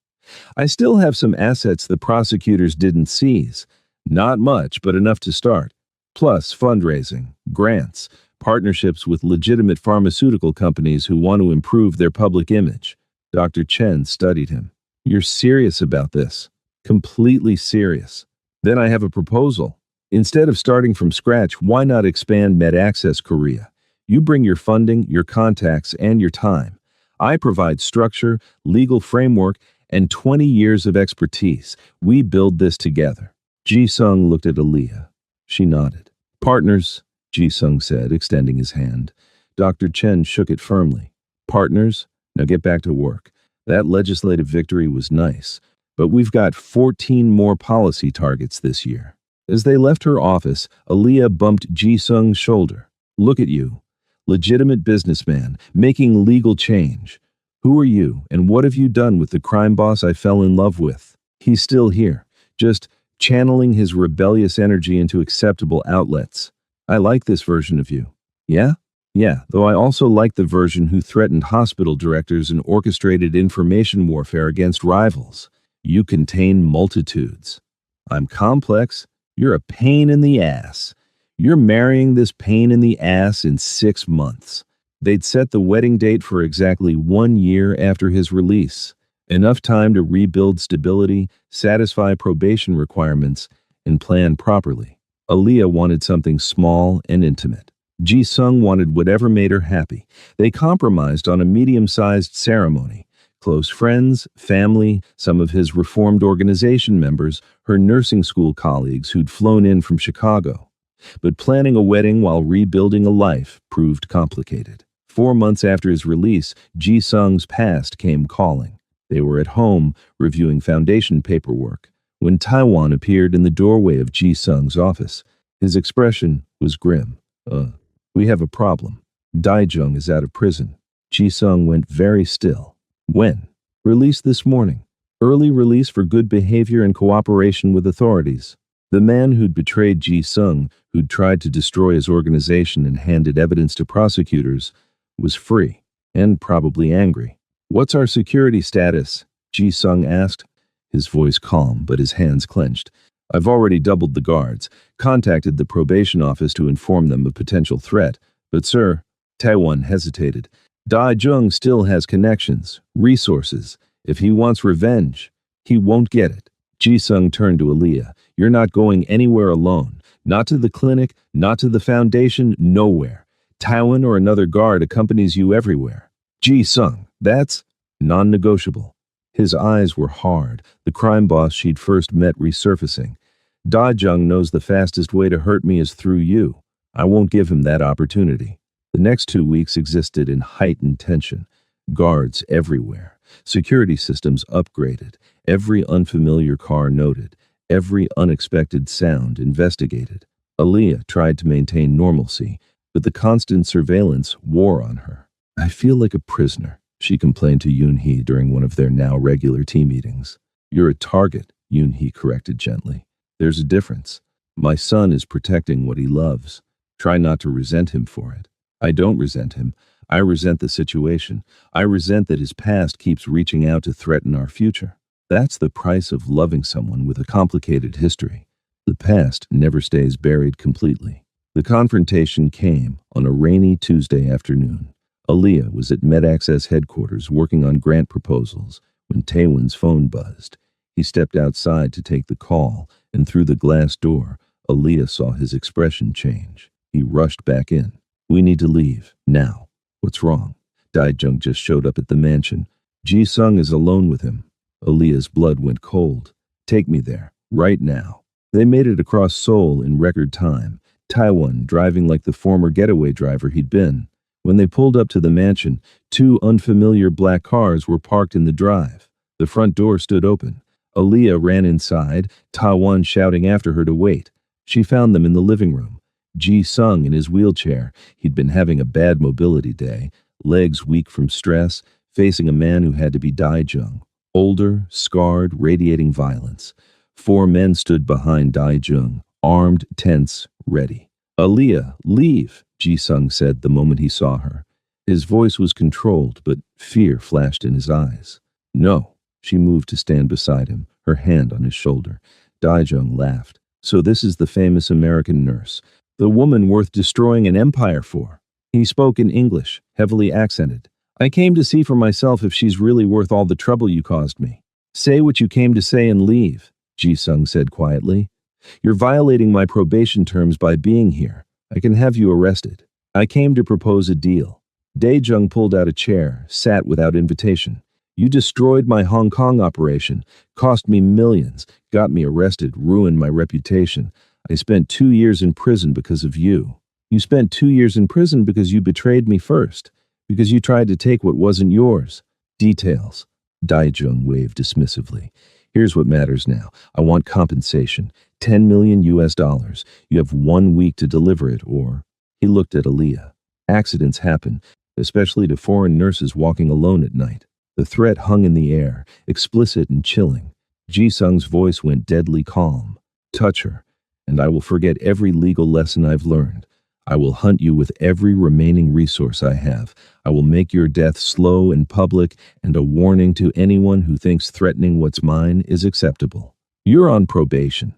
"I still have some assets the prosecutors didn't seize. Not much, but enough to start. Plus fundraising, grants, partnerships with legitimate pharmaceutical companies who want to improve their public image." Dr. Chen studied him. "You're serious about this?" "Completely serious." "Then I have a proposal. Instead of starting from scratch, why not expand MedAccess Korea? You bring your funding, your contacts, and your time. I provide structure, legal framework, and 20 years of expertise. We build this together." Ji-sung looked at Aaliyah. She nodded. "Partners," Ji-sung said, extending his hand. Dr. Chen shook it firmly. "Partners? Now get back to work. That legislative victory was nice, but we've got 14 more policy targets this year." As they left her office, Aaliyah bumped Ji-sung's shoulder. "Look at you. Legitimate businessman, making legal change. Who are you, and what have you done with the crime boss I fell in love with?" "He's still here, just channeling his rebellious energy into acceptable outlets. I like this version of you." "Yeah? Yeah, though I also like the version who threatened hospital directors and orchestrated information warfare against rivals. You contain multitudes. I'm complex. You're a pain in the ass. You're marrying this pain in the ass in 6 months. They'd set the wedding date for exactly 1 year after his release. Enough time to rebuild stability, satisfy probation requirements, and plan properly. Aaliyah wanted something small and intimate. Ji-sung wanted whatever made her happy. They compromised on a medium-sized ceremony. Close friends, family, some of his reformed organization members, her nursing school colleagues who'd flown in from Chicago. But planning a wedding while rebuilding a life proved complicated. 4 months after his release, Ji-sung's past came calling. They were at home, reviewing foundation paperwork, when Taiwan appeared in the doorway of Ji-sung's office. His expression was grim. We have a problem. Daijung is out of prison. Ji-sung went very still. When? Released this morning. Early release for good behavior and cooperation with authorities. The man who'd betrayed Ji-sung, who'd tried to destroy his organization and handed evidence to prosecutors, was free, and probably angry. What's our security status? Ji-sung asked, his voice calm but his hands clenched. I've already doubled the guards, contacted the probation office to inform them of potential threat. But sir, Taiwan hesitated. Daijung still has connections, resources. If he wants revenge, he won't get it. Ji-sung turned to Aaliyah. You're not going anywhere alone. Not to the clinic, not to the foundation, nowhere. Taiwan or another guard accompanies you everywhere. Ji-sung, that's non-negotiable. His eyes were hard, the crime boss she'd first met resurfacing. Daijung knows the fastest way to hurt me is through you. I won't give him that opportunity. The next 2 weeks existed in heightened tension. Guards everywhere. Security systems upgraded. Every unfamiliar car noted. Every unexpected sound investigated. Aaliyah tried to maintain normalcy, but the constant surveillance wore on her. I feel like a prisoner, she complained to Yoon-hee during one of their now regular tea meetings. You're a target, Yoon-hee corrected gently. There's a difference. My son is protecting what he loves. Try not to resent him for it. I don't resent him. I resent the situation. I resent that his past keeps reaching out to threaten our future. That's the price of loving someone with a complicated history. The past never stays buried completely. The confrontation came on a rainy Tuesday afternoon. Aaliyah was at MedAccess headquarters working on grant proposals when Taewon's phone buzzed. He stepped outside to take the call, and through the glass door, Aaliyah saw his expression change. He rushed back in. We need to leave, now. What's wrong? Daijung just showed up at the mansion. Ji-sung is alone with him. Aaliyah's blood went cold. Take me there, right now. They made it across Seoul in record time, Taiwan driving like the former getaway driver he'd been. When they pulled up to the mansion, 2 unfamiliar black cars were parked in the drive. The front door stood open. Aaliyah ran inside, Taiwan shouting after her to wait. She found them in the living room. Ji-sung in his wheelchair. He'd been having a bad mobility day, legs weak from stress, facing a man who had to be Daijung. Older, scarred, radiating violence. 4 men stood behind Daijung, armed, tense, ready. Aaliyah, leave, Ji-sung said the moment he saw her. His voice was controlled, but fear flashed in his eyes. No. She moved to stand beside him, her hand on his shoulder. Daijung laughed. So this is the famous American nurse, the woman worth destroying an empire for. He spoke in English, heavily accented. I came to see for myself if she's really worth all the trouble you caused me. Say what you came to say and leave, Ji-sung said quietly. You're violating my probation terms by being here. I can have you arrested. I came to propose a deal. Daijung pulled out a chair, sat without invitation. You destroyed my Hong Kong operation, cost me millions, got me arrested, ruined my reputation. I spent 2 years in prison because of you. You spent 2 years in prison because you betrayed me first, because you tried to take what wasn't yours. Details. Daijung waved dismissively. Here's what matters now. I want compensation. $10 million. You have 1 week to deliver it, or... He looked at Aaliyah. Accidents happen, especially to foreign nurses walking alone at night. The threat hung in the air, explicit and chilling. Ji-sung's voice went deadly calm. Touch her, and I will forget every legal lesson I've learned. I will hunt you with every remaining resource I have. I will make your death slow and public and a warning to anyone who thinks threatening what's mine is acceptable. You're on probation.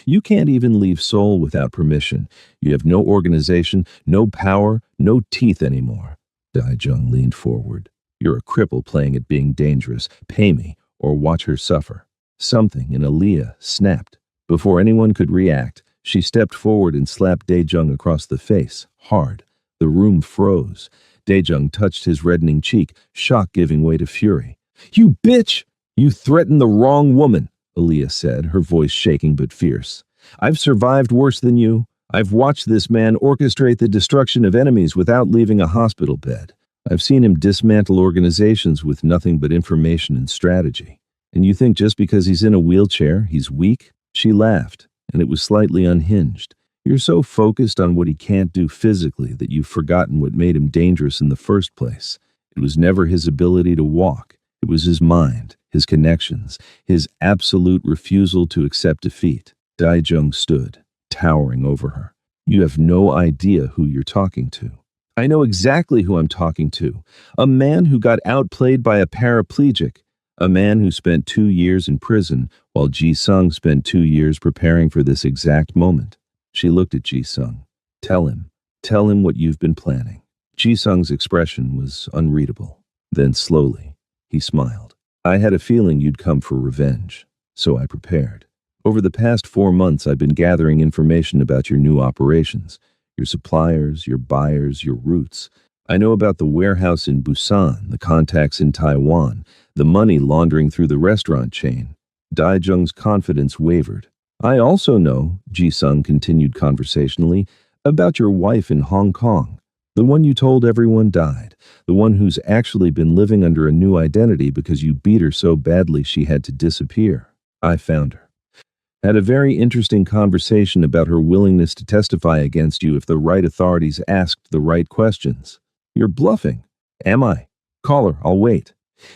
You can't even leave Seoul without permission. You have no organization, no power, no teeth anymore. Daijung leaned forward. You're a cripple playing at being dangerous. Pay me, or watch her suffer. Something in Aaliyah snapped. Before anyone could react, she stepped forward and slapped Daejung across the face, hard. The room froze. Daejung touched his reddening cheek, shock giving way to fury. You bitch! You threatened the wrong woman, Aaliyah said, her voice shaking but fierce. I've survived worse than you. I've watched this man orchestrate the destruction of enemies without leaving a hospital bed. I've seen him dismantle organizations with nothing but information and strategy. And you think just because he's in a wheelchair, he's weak? She laughed, and it was slightly unhinged. You're so focused on what he can't do physically that you've forgotten what made him dangerous in the first place. It was never his ability to walk. It was his mind, his connections, his absolute refusal to accept defeat. Daijung stood, towering over her. You have no idea who you're talking to. I know exactly who I'm talking to. A man who got outplayed by a paraplegic. A man who spent 2 years in prison while Ji-sung spent 2 years preparing for this exact moment. She looked at Ji-sung. Tell him what you've been planning. Ji-sung's expression was unreadable. Then slowly, he smiled. I had a feeling you'd come for revenge, so I prepared. Over the past 4 months, I've been gathering information about your new operations, your suppliers, your buyers, your routes. I know about the warehouse in Busan, the contacts in Taiwan, the money laundering through the restaurant chain. Daijung's confidence wavered. I also know, Ji-sung continued conversationally, about your wife in Hong Kong, the one you told everyone died, the one who's actually been living under a new identity because you beat her so badly she had to disappear. I found her. Had a very interesting conversation about her willingness to testify against you if the right authorities asked the right questions. You're bluffing. Am I? Call her, I'll wait.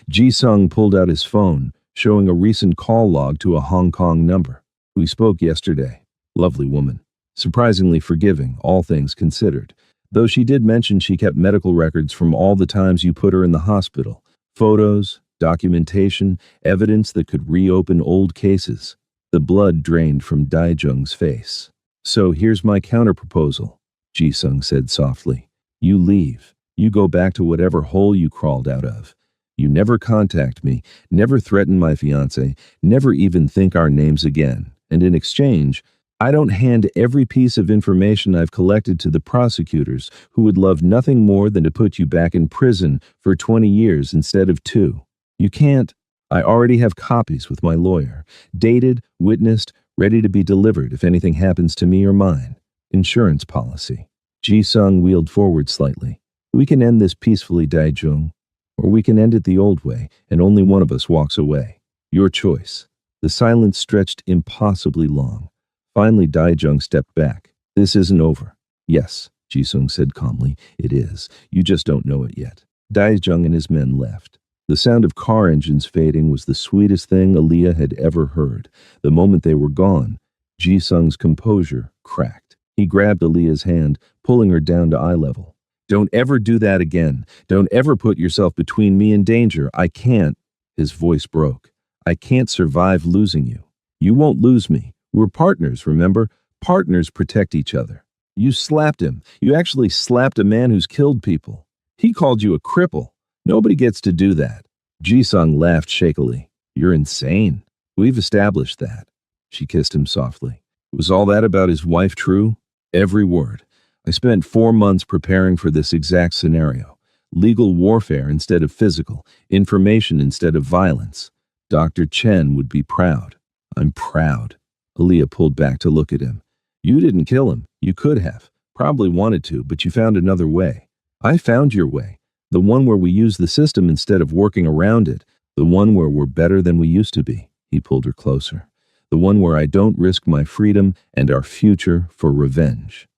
Ji-sung pulled out his phone, showing a recent call log to a Hong Kong number. We spoke yesterday. Lovely woman. Surprisingly forgiving, all things considered. Though she did mention she kept medical records from all the times you put her in the hospital. Photos, documentation, evidence that could reopen old cases. The blood drained from Daijung's face. So here's my counterproposal, Ji-sung said softly. You leave. You go back to whatever hole you crawled out of. You never contact me, never threaten my fiancé, never even think our names again. And in exchange, I don't hand every piece of information I've collected to the prosecutors who would love nothing more than to put you back in prison for 20 years instead of 2. You can't. I already have copies with my lawyer, dated, witnessed, ready to be delivered if anything happens to me or mine. Insurance policy. Ji-sung wheeled forward slightly. We can end this peacefully, Daijung, or we can end it the old way, and only one of us walks away. Your choice. The silence stretched impossibly long. Finally, Daijung stepped back. This isn't over. Yes, Ji-sung said calmly. It is. You just don't know it yet. Daijung and his men left. The sound of car engines fading was the sweetest thing Aaliyah had ever heard. The moment they were gone, Ji-sung's composure cracked. He grabbed Aaliyah's hand, pulling her down to eye level. Don't ever do that again. Don't ever put yourself between me and danger. I can't. His voice broke. I can't survive losing you. You won't lose me. We're partners, remember? Partners protect each other. You slapped him. You actually slapped a man who's killed people. He called you a cripple. Nobody gets to do that. Ji-sung laughed shakily. You're insane. We've established that. She kissed him softly. Was all that about his wife true? Every word. I spent 4 months preparing for this exact scenario. Legal warfare instead of physical. Information instead of violence. Dr. Chen would be proud. I'm proud. Aaliyah pulled back to look at him. You didn't kill him. You could have. Probably wanted to, but you found another way. I found your way. The one where we use the system instead of working around it. The one where we're better than we used to be. He pulled her closer. The one where I don't risk my freedom and our future for revenge.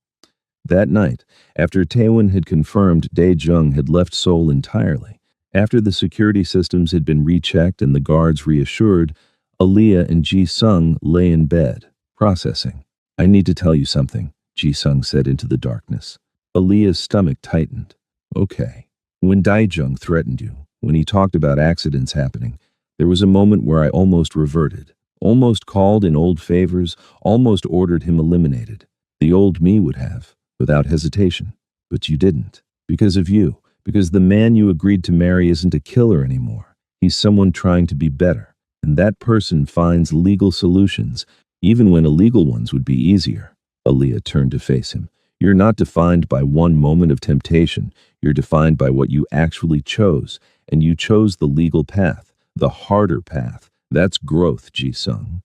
That night, after Taewon had confirmed Daejung had left Seoul entirely, after the security systems had been rechecked and the guards reassured, Aaliyah and Ji-sung lay in bed, processing. I need to tell you something, Ji-sung said into the darkness. Aaliyah's stomach tightened. Okay. When Daijung threatened you, when he talked about accidents happening, there was a moment where I almost reverted, almost called in old favors, almost ordered him eliminated. The old me would have, without hesitation. But you didn't. Because of you. Because the man you agreed to marry isn't a killer anymore. He's someone trying to be better. And that person finds legal solutions, even when illegal ones would be easier. Aaliyah turned to face him. You're not defined by one moment of temptation. You're defined by what you actually chose. And you chose the legal path, the harder path. That's growth, Ji-sung.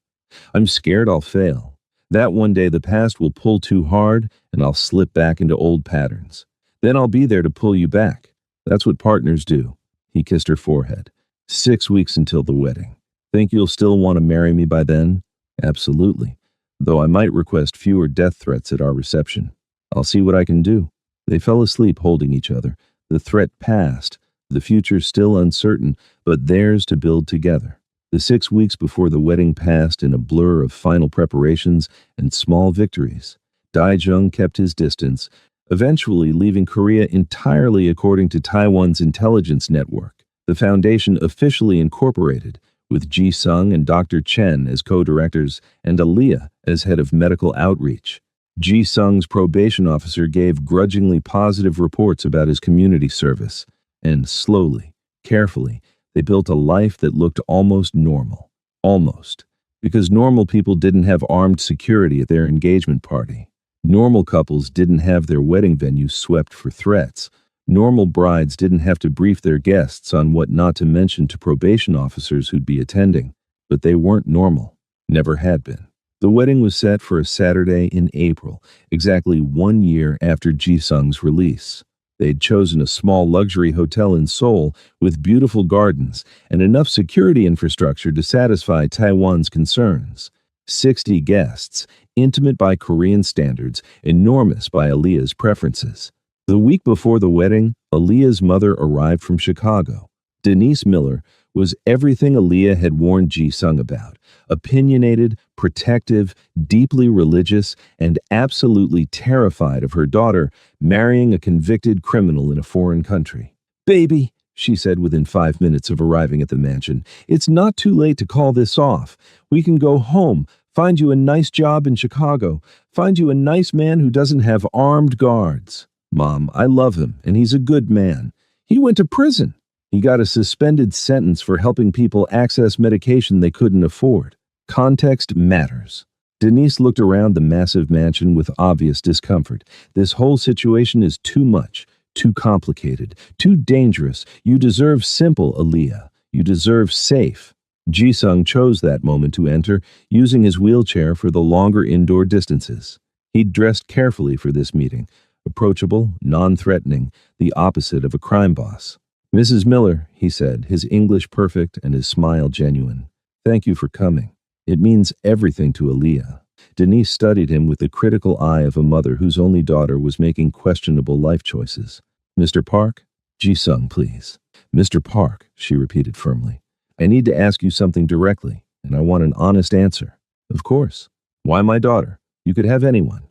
I'm scared I'll fail. That one day the past will pull too hard and I'll slip back into old patterns. Then I'll be there to pull you back. That's what partners do. He kissed her forehead. 6 weeks until the wedding. Think you'll still want to marry me by then? Absolutely. Though I might request fewer death threats at our reception. I'll see what I can do. They fell asleep holding each other. The threat passed. The future still uncertain, but theirs to build together. The 6 weeks before the wedding passed in a blur of final preparations and small victories. Daijung kept his distance, eventually leaving Korea entirely according to Taiwan's intelligence network. The foundation officially incorporated, with Ji-sung and Dr. Chen as co-directors and Aaliyah as head of medical outreach. Ji-sung's probation officer gave grudgingly positive reports about his community service, and slowly, carefully, they built a life that looked almost normal. Almost. Because normal people didn't have armed security at their engagement party. Normal couples didn't have their wedding venues swept for threats. Normal brides didn't have to brief their guests on what not to mention to probation officers who'd be attending. But they weren't normal. Never had been. The wedding was set for a Saturday in April, exactly 1 year after Ji-sung's release. They'd chosen a small luxury hotel in Seoul with beautiful gardens and enough security infrastructure to satisfy Taiwan's concerns. 60 guests, intimate by Korean standards, enormous by Aaliyah's preferences. The week before the wedding, Aaliyah's mother arrived from Chicago. Denise Miller was everything Aaliyah had warned Ji-sung about. Opinionated, protective, deeply religious, and absolutely terrified of her daughter marrying a convicted criminal in a foreign country. "Baby," she said within 5 minutes of arriving at the mansion, "it's not too late to call this off. We can go home, find you a nice job in Chicago, find you a nice man who doesn't have armed guards. Mom, I love him, and he's a good man. He went to prison. He got a suspended sentence for helping people access medication they couldn't afford. Context matters." Denise looked around the massive mansion with obvious discomfort. This whole situation is too much, too complicated, too dangerous. You deserve simple, Aaliyah. You deserve safe. Ji-sung chose that moment to enter, using his wheelchair for the longer indoor distances. He'd dressed carefully for this meeting. Approachable, non-threatening, the opposite of a crime boss. "Mrs. Miller," he said, his English perfect and his smile genuine. "Thank you for coming. It means everything to Aaliyah." Denise studied him with the critical eye of a mother whose only daughter was making questionable life choices. "Mr. Park?" "Ji-sung, please." "Mr. Park," she repeated firmly. "I need to ask you something directly, and I want an honest answer." "Of course. Why my daughter? You could have anyone.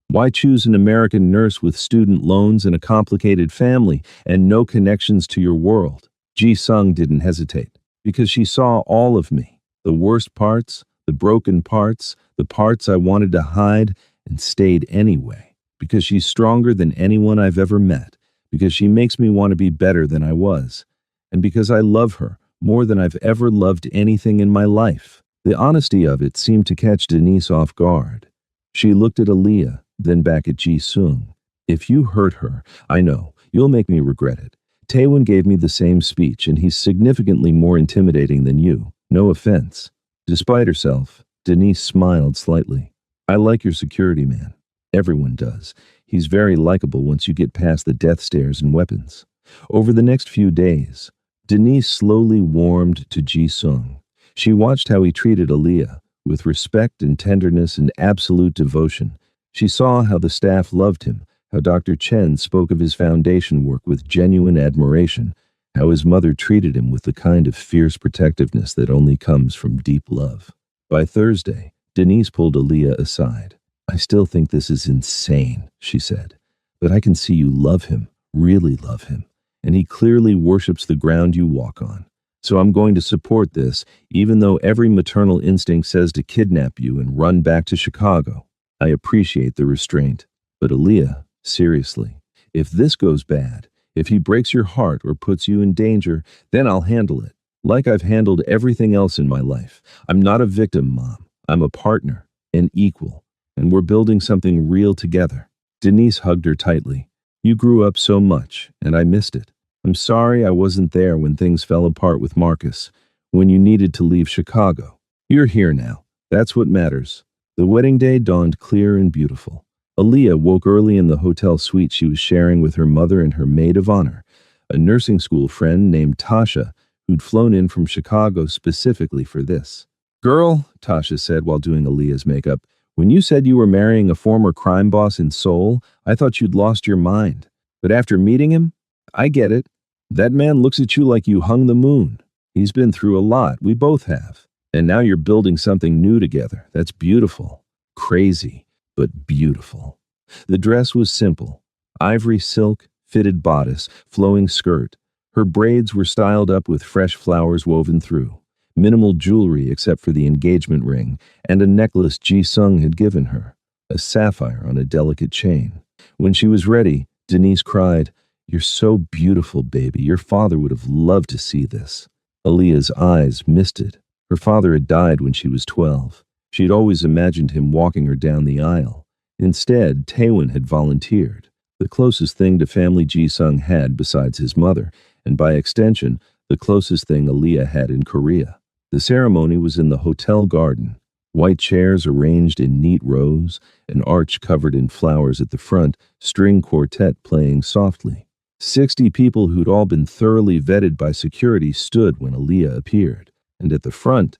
Why choose an American nurse with student loans and a complicated family and no connections to your world?" Ji-sung didn't hesitate, because she saw all of me. The worst parts, the broken parts, the parts I wanted to hide, and stayed anyway. Because she's stronger than anyone I've ever met. Because she makes me want to be better than I was. And because I love her more than I've ever loved anything in my life. The honesty of it seemed to catch Denise off guard. She looked at Aaliyah, then back at Ji-sung. "If you hurt her, I know, you'll make me regret it. Taewon gave me the same speech, and he's significantly more intimidating than you. No offense." Despite herself, Denise smiled slightly. "I like your security man. Everyone does. He's very likable once you get past the death stares and weapons." Over the next few days, Denise slowly warmed to Ji-sung. She watched how he treated Aaliyah, with respect and tenderness and absolute devotion. She saw how the staff loved him, how Dr. Chen spoke of his foundation work with genuine admiration, how his mother treated him with the kind of fierce protectiveness that only comes from deep love. By Thursday, Denise pulled Aaliyah aside. I still think this is insane, she said. But I can see you love him, really love him. And he clearly worships the ground you walk on. So I'm going to support this, even though every maternal instinct says to kidnap you and run back to Chicago. I appreciate the restraint. But Aaliyah, seriously, if this goes bad, if he breaks your heart or puts you in danger, then I'll handle it. Like I've handled everything else in my life. I'm not a victim, Mom. I'm a partner, an equal. And we're building something real together. Denise hugged her tightly. You grew up so much, and I missed it. I'm sorry I wasn't there when things fell apart with Marcus, when you needed to leave Chicago. You're here now. That's what matters. The wedding day dawned clear and beautiful. Aaliyah woke early in the hotel suite she was sharing with her mother and her maid of honor, a nursing school friend named Tasha, who'd flown in from Chicago specifically for this. Girl, Tasha said while doing Aaliyah's makeup, when you said you were marrying a former crime boss in Seoul, I thought you'd lost your mind. But after meeting him, I get it. That man looks at you like you hung the moon. He's been through a lot. We both have. And now you're building something new together. That's beautiful. Crazy, but beautiful. The dress was simple. Ivory silk, fitted bodice, flowing skirt. Her braids were styled up with fresh flowers woven through. Minimal jewelry except for the engagement ring and a necklace Ji-sung had given her, a sapphire on a delicate chain. When she was ready, Denise cried, You're so beautiful, baby. Your father would have loved to see this. Aaliyah's eyes misted. Her father had died when she was 12. She had always imagined him walking her down the aisle. Instead, Taewon had volunteered, the closest thing to family Ji-sung had besides his mother, and by extension, the closest thing Aaliyah had in Korea. The ceremony was in the hotel garden. White chairs arranged in neat rows, an arch covered in flowers at the front, string quartet playing softly. 60 people who'd all been thoroughly vetted by security stood when Aaliyah appeared. And at the front,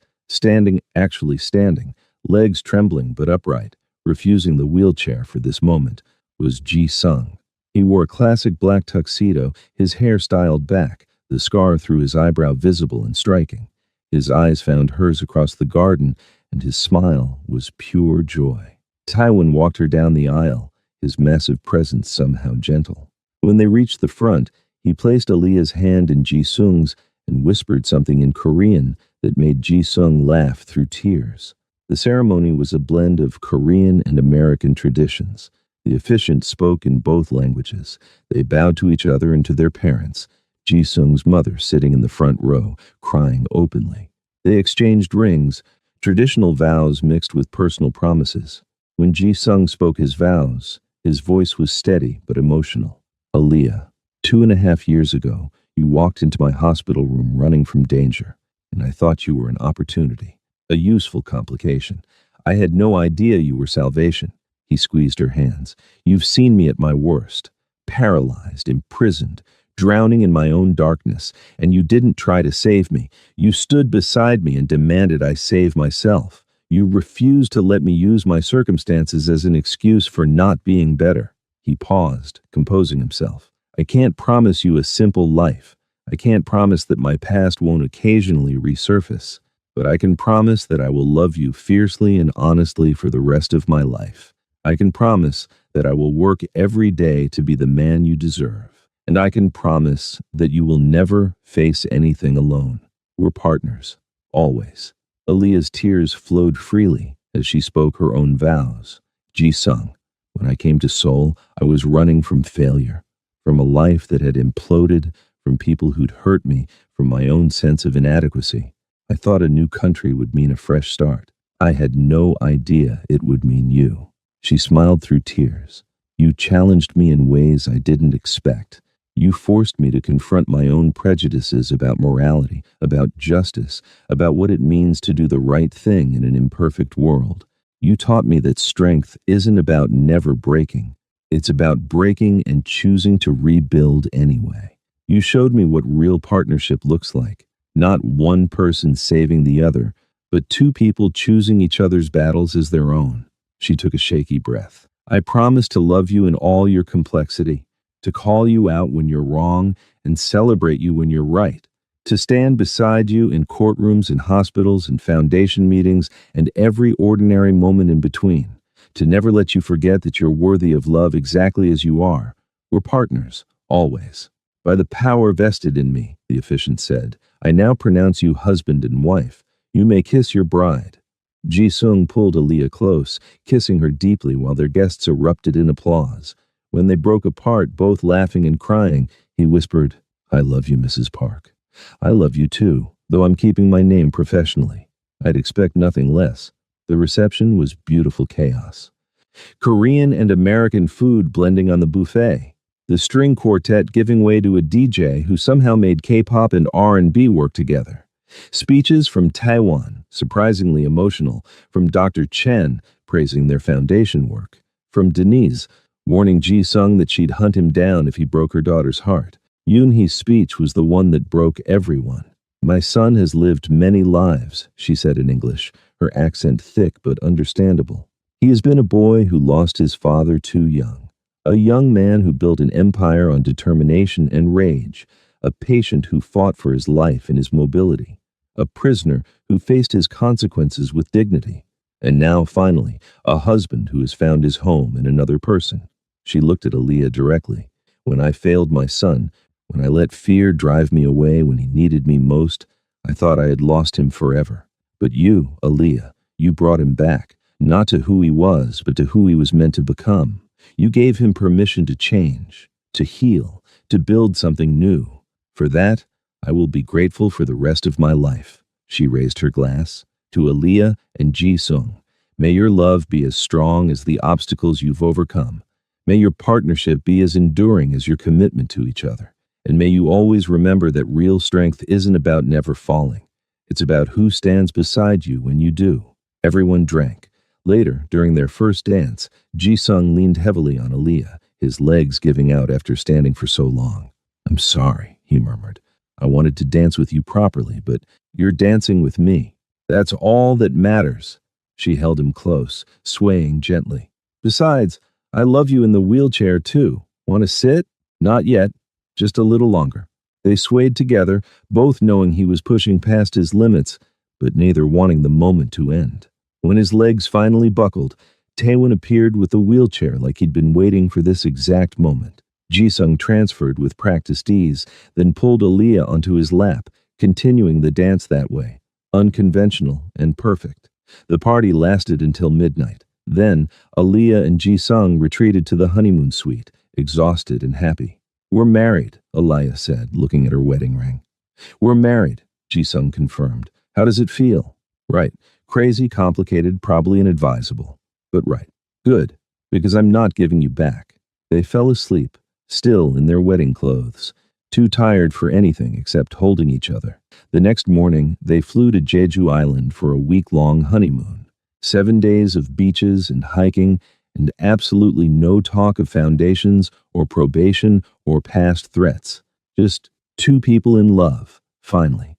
actually standing, legs trembling but upright, refusing the wheelchair for this moment, was Ji-sung. He wore a classic black tuxedo, his hair styled back, the scar through his eyebrow visible and striking. His eyes found hers across the garden, and his smile was pure joy. Taewon walked her down the aisle, his massive presence somehow gentle. When they reached the front, he placed Aaliyah's hand in Ji-sung's and whispered something in Korean that made Ji-sung laugh through tears. The ceremony was a blend of Korean and American traditions. The officiant spoke in both languages. They bowed to each other and to their parents, Ji-sung's mother sitting in the front row, crying openly. They exchanged rings, traditional vows mixed with personal promises. When Ji-sung spoke his vows, his voice was steady but emotional. Aaliyah, 2.5 years ago, you walked into my hospital room running from danger, and I thought you were an opportunity, a useful complication. I had no idea you were salvation. He squeezed her hands. You've seen me at my worst, paralyzed, imprisoned, drowning in my own darkness, and you didn't try to save me. You stood beside me and demanded I save myself. You refused to let me use my circumstances as an excuse for not being better. He paused, composing himself. I can't promise you a simple life. I can't promise that my past won't occasionally resurface, but I can promise that I will love you fiercely and honestly for the rest of my life. I can promise that I will work every day to be the man you deserve. And I can promise that you will never face anything alone. We're partners, always. Aaliyah's tears flowed freely as she spoke her own vows. Ji-sung, when I came to Seoul, I was running from failure, from a life that had imploded, from people who'd hurt me, from my own sense of inadequacy. I thought a new country would mean a fresh start. I had no idea it would mean you. She smiled through tears. You challenged me in ways I didn't expect. You forced me to confront my own prejudices about morality, about justice, about what it means to do the right thing in an imperfect world. You taught me that strength isn't about never breaking. It's about breaking and choosing to rebuild anyway. You showed me what real partnership looks like. Not one person saving the other, but two people choosing each other's battles as their own. She took a shaky breath. I promise to love you in all your complexity, to call you out when you're wrong and celebrate you when you're right, to stand beside you in courtrooms and hospitals and foundation meetings and every ordinary moment in between, to never let you forget that you're worthy of love exactly as you are. We're partners, always. By the power vested in me, the officiant said, I now pronounce you husband and wife. You may kiss your bride. Ji-sung pulled Aaliyah close, kissing her deeply while their guests erupted in applause. When they broke apart, both laughing and crying, he whispered, I love you, Mrs. Park. I love you too, though I'm keeping my name professionally. I'd expect nothing less. The reception was beautiful chaos. Korean and American food blending on the buffet. The string quartet giving way to a DJ who somehow made K-pop and R&B work together. Speeches from Taiwan, surprisingly emotional, from Dr. Chen, praising their foundation work, from Denise, warning Ji-sung that she'd hunt him down if he broke her daughter's heart. Yoon-hee's speech was the one that broke everyone. My son has lived many lives, she said in English, her accent thick but understandable. He has been a boy who lost his father too young, a young man who built an empire on determination and rage, a patient who fought for his life and his mobility, a prisoner who faced his consequences with dignity, and now, finally, a husband who has found his home in another person. She looked at Aaliyah directly. When I failed my son, when I let fear drive me away when he needed me most, I thought I had lost him forever. But you, Aaliyah, you brought him back, not to who he was, but to who he was meant to become. You gave him permission to change, to heal, to build something new. For that, I will be grateful for the rest of my life. She raised her glass. To Aaliyah and Ji-sung, may your love be as strong as the obstacles you've overcome. May your partnership be as enduring as your commitment to each other. And may you always remember that real strength isn't about never falling. It's about who stands beside you when you do. Everyone drank. Later, during their first dance, Ji-sung leaned heavily on Aaliyah, his legs giving out after standing for so long. I'm sorry, he murmured. I wanted to dance with you properly, but you're dancing with me. That's all that matters. She held him close, swaying gently. Besides, I love you in the wheelchair too. Want to sit? Not yet. Just a little longer. They swayed together, both knowing he was pushing past his limits, but neither wanting the moment to end. When his legs finally buckled, Taewon appeared with the wheelchair like he'd been waiting for this exact moment. Ji-sung transferred with practiced ease, then pulled Aaliyah onto his lap, continuing the dance that way, unconventional and perfect. The party lasted until midnight. Then, Aaliyah and Ji-sung retreated to the honeymoon suite, exhausted and happy. We're married, Aaliyah said, looking at her wedding ring. We're married, Ji-sung confirmed. How does it feel? Right. Crazy, complicated, probably inadvisable. But right. Good, because I'm not giving you back. They fell asleep, still in their wedding clothes, too tired for anything except holding each other. The next morning, they flew to Jeju Island for a week-long honeymoon. 7 days of beaches and hiking, and absolutely no talk of foundations or probation or past threats. Just two people in love, finally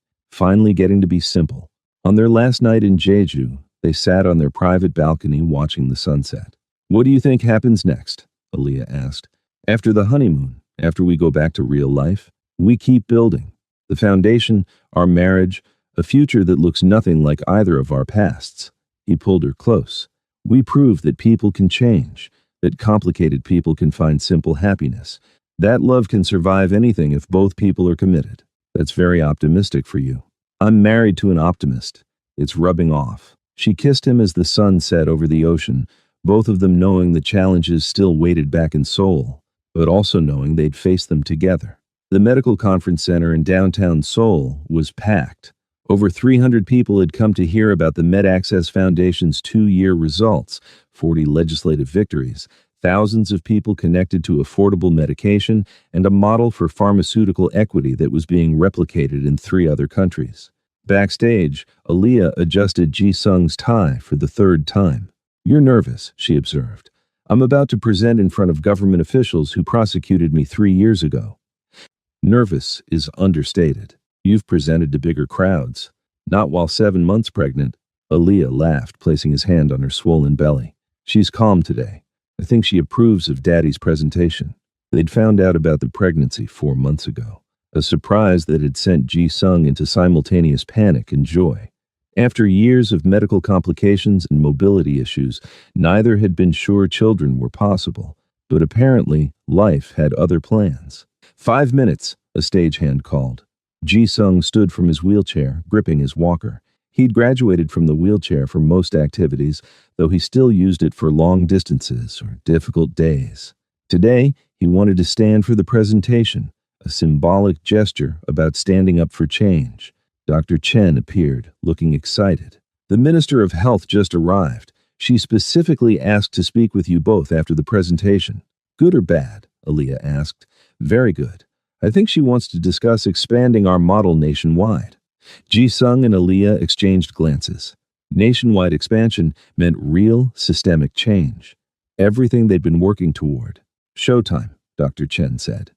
getting to be simple. On their last night in Jeju, they sat on their private balcony watching the sunset. What do you think happens next? Aaliyah asked. After the honeymoon, after we go back to real life, we keep building. The foundation, our marriage, a future that looks nothing like either of our pasts. He pulled her close. We prove that people can change, that complicated people can find simple happiness. That love can survive anything if both people are committed. That's very optimistic for you. I'm married to an optimist. It's rubbing off. She kissed him as the sun set over the ocean, both of them knowing the challenges still waited back in Seoul, but also knowing they'd face them together. The medical conference center in downtown Seoul was packed. Over 300 people had come to hear about the MedAccess Foundation's 2-year results, 40 legislative victories, thousands of people connected to affordable medication, and a model for pharmaceutical equity that was being replicated in 3 other countries. Backstage, Aaliyah adjusted Ji-sung's tie for the 3rd time. You're nervous, she observed. I'm about to present in front of government officials who prosecuted me 3 years ago. Nervous is understated. You've presented to bigger crowds. Not while 7 months pregnant. Aaliyah laughed, placing his hand on her swollen belly. She's calm today. I think she approves of Daddy's presentation. They'd found out about the pregnancy 4 months ago. A surprise that had sent Ji-sung into simultaneous panic and joy. After years of medical complications and mobility issues, neither had been sure children were possible. But apparently, life had other plans. 5 minutes, a stagehand called. Ji-sung stood from his wheelchair, gripping his walker. He'd graduated from the wheelchair for most activities, though he still used it for long distances or difficult days. Today, he wanted to stand for the presentation, a symbolic gesture about standing up for change. Dr. Chen appeared, looking excited. The Minister of Health just arrived. She specifically asked to speak with you both after the presentation. Good or bad? Aaliyah asked. Very good. I think she wants to discuss expanding our model nationwide. Ji-sung and Aaliyah exchanged glances. Nationwide expansion meant real, systemic change. Everything they'd been working toward. Showtime, Dr. Chen said.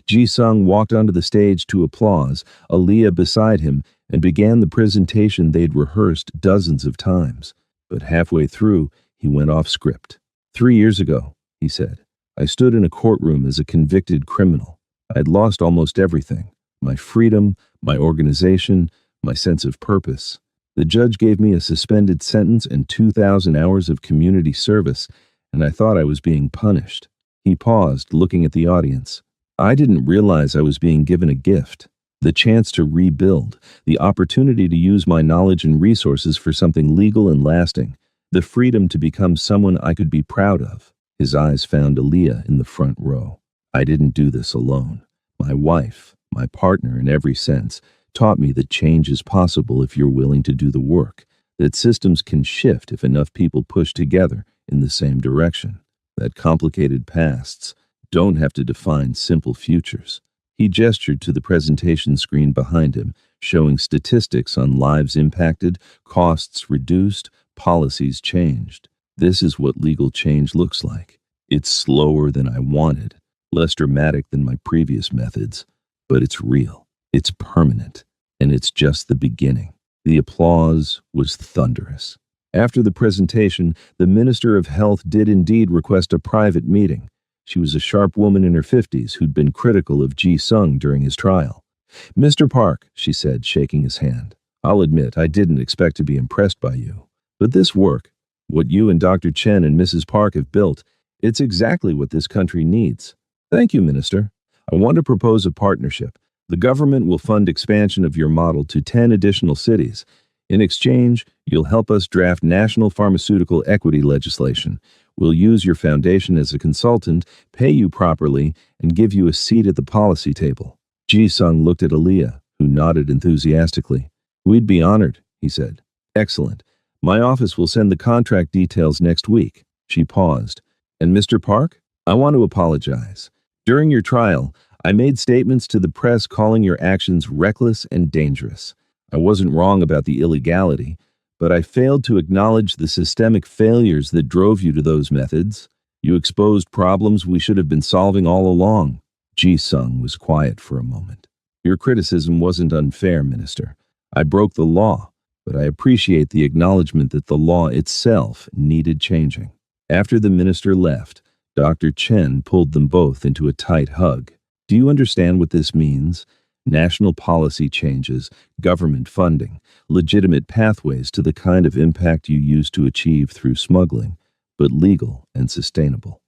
Ji-sung walked onto the stage to applause, Aaliyah beside him, and began the presentation they'd rehearsed dozens of times. But halfway through, he went off script. 3 years ago, he said, I stood in a courtroom as a convicted criminal. I'd lost almost everything. My freedom, my organization, my sense of purpose. The judge gave me a suspended sentence and 2,000 hours of community service, and I thought I was being punished. He paused, looking at the audience. I didn't realize I was being given a gift. The chance to rebuild, the opportunity to use my knowledge and resources for something legal and lasting, the freedom to become someone I could be proud of. His eyes found Aaliyah in the front row. I didn't do this alone. My wife, my partner in every sense, taught me that change is possible if you're willing to do the work, that systems can shift if enough people push together in the same direction, that complicated pasts don't have to define simple futures. He gestured to the presentation screen behind him, showing statistics on lives impacted, costs reduced, policies changed. This is what legal change looks like. It's slower than I wanted, less dramatic than my previous methods, but it's real, it's permanent, and it's just the beginning. The applause was thunderous. After the presentation, the Minister of Health did indeed request a private meeting. She was a sharp woman in her 50s who'd been critical of Ji-sung during his trial. Mr. Park, she said, shaking his hand, I'll admit I didn't expect to be impressed by you. But this work, what you and Dr. Chen and Mrs. Park have built, it's exactly what this country needs. Thank you, Minister. I want to propose a partnership. The government will fund expansion of your model to 10 additional cities. In exchange, you'll help us draft national pharmaceutical equity legislation. We'll use your foundation as a consultant, pay you properly, and give you a seat at the policy table. Ji-sung looked at Aaliyah, who nodded enthusiastically. We'd be honored, he said. Excellent. My office will send the contract details next week. She paused. And Mr. Park, I want to apologize. During your trial, I made statements to the press calling your actions reckless and dangerous. I wasn't wrong about the illegality, but I failed to acknowledge the systemic failures that drove you to those methods. You exposed problems we should have been solving all along. Ji-sung was quiet for a moment. Your criticism wasn't unfair, Minister. I broke the law, but I appreciate the acknowledgement that the law itself needed changing. After the minister left, Dr. Chen pulled them both into a tight hug. Do you understand what this means? National policy changes, government funding, legitimate pathways to the kind of impact you used to achieve through smuggling, but legal and sustainable.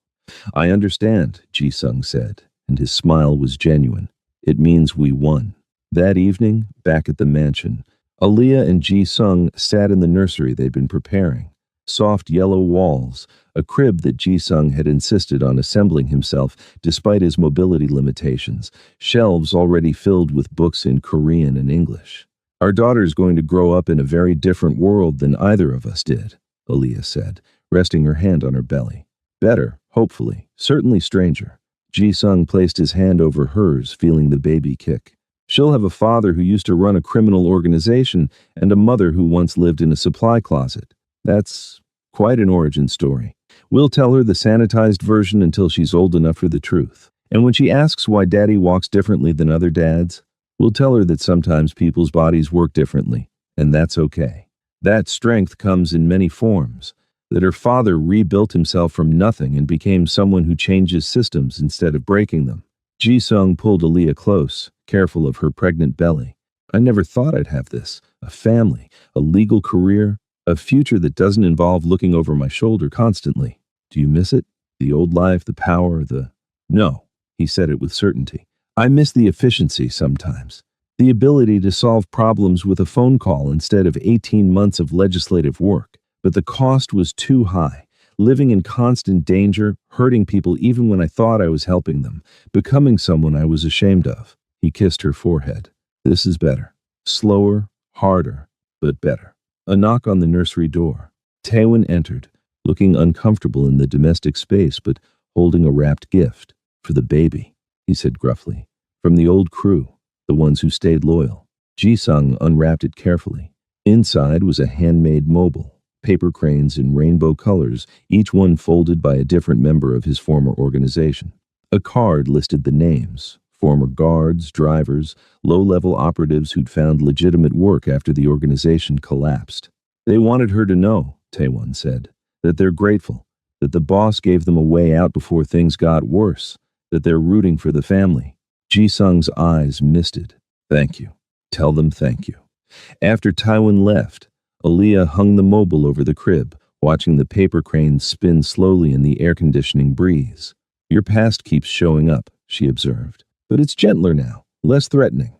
I understand, Ji-sung said, and his smile was genuine. It means we won. That evening, back at the mansion, Aaliyah and Ji-sung sat in the nursery they'd been preparing. Soft yellow walls, a crib that Ji-sung had insisted on assembling himself despite his mobility limitations, shelves already filled with books in Korean and English. Our daughter's going to grow up in a very different world than either of us did, Aaliyah said, resting her hand on her belly. Better, hopefully, certainly stranger. Ji-sung placed his hand over hers, feeling the baby kick. She'll have a father who used to run a criminal organization and a mother who once lived in a supply closet. That's quite an origin story. We'll tell her the sanitized version until she's old enough for the truth. And when she asks why Daddy walks differently than other dads, we'll tell her that sometimes people's bodies work differently, and that's okay. That strength comes in many forms, that her father rebuilt himself from nothing and became someone who changes systems instead of breaking them. Ji-sung pulled Aaliyah close, careful of her pregnant belly. I never thought I'd have this. A family, a legal career, a future that doesn't involve looking over my shoulder constantly. Do you miss it? The old life, the power, the... No, he said it with certainty. I miss the efficiency sometimes. The ability to solve problems with a phone call instead of 18 months of legislative work. But the cost was too high. Living in constant danger, hurting people even when I thought I was helping them, becoming someone I was ashamed of. He kissed her forehead. This is better. Slower, harder, but better. A knock on the nursery door. Taewon entered, looking uncomfortable in the domestic space, but holding a wrapped gift. For the baby, he said gruffly. From the old crew, the ones who stayed loyal. Ji-sung unwrapped it carefully. Inside was a handmade mobile, paper cranes in rainbow colors, each one folded by a different member of his former organization. A card listed the names, former guards, drivers, low-level operatives who'd found legitimate work after the organization collapsed. They wanted her to know, Taewon said, that they're grateful, that the boss gave them a way out before things got worse, that they're rooting for the family. Ji-sung's eyes misted. Thank you. Tell them thank you. After Taewon left, Aaliyah hung the mobile over the crib, watching the paper cranes spin slowly in the air-conditioning breeze. Your past keeps showing up, she observed. But it's gentler now, less threatening.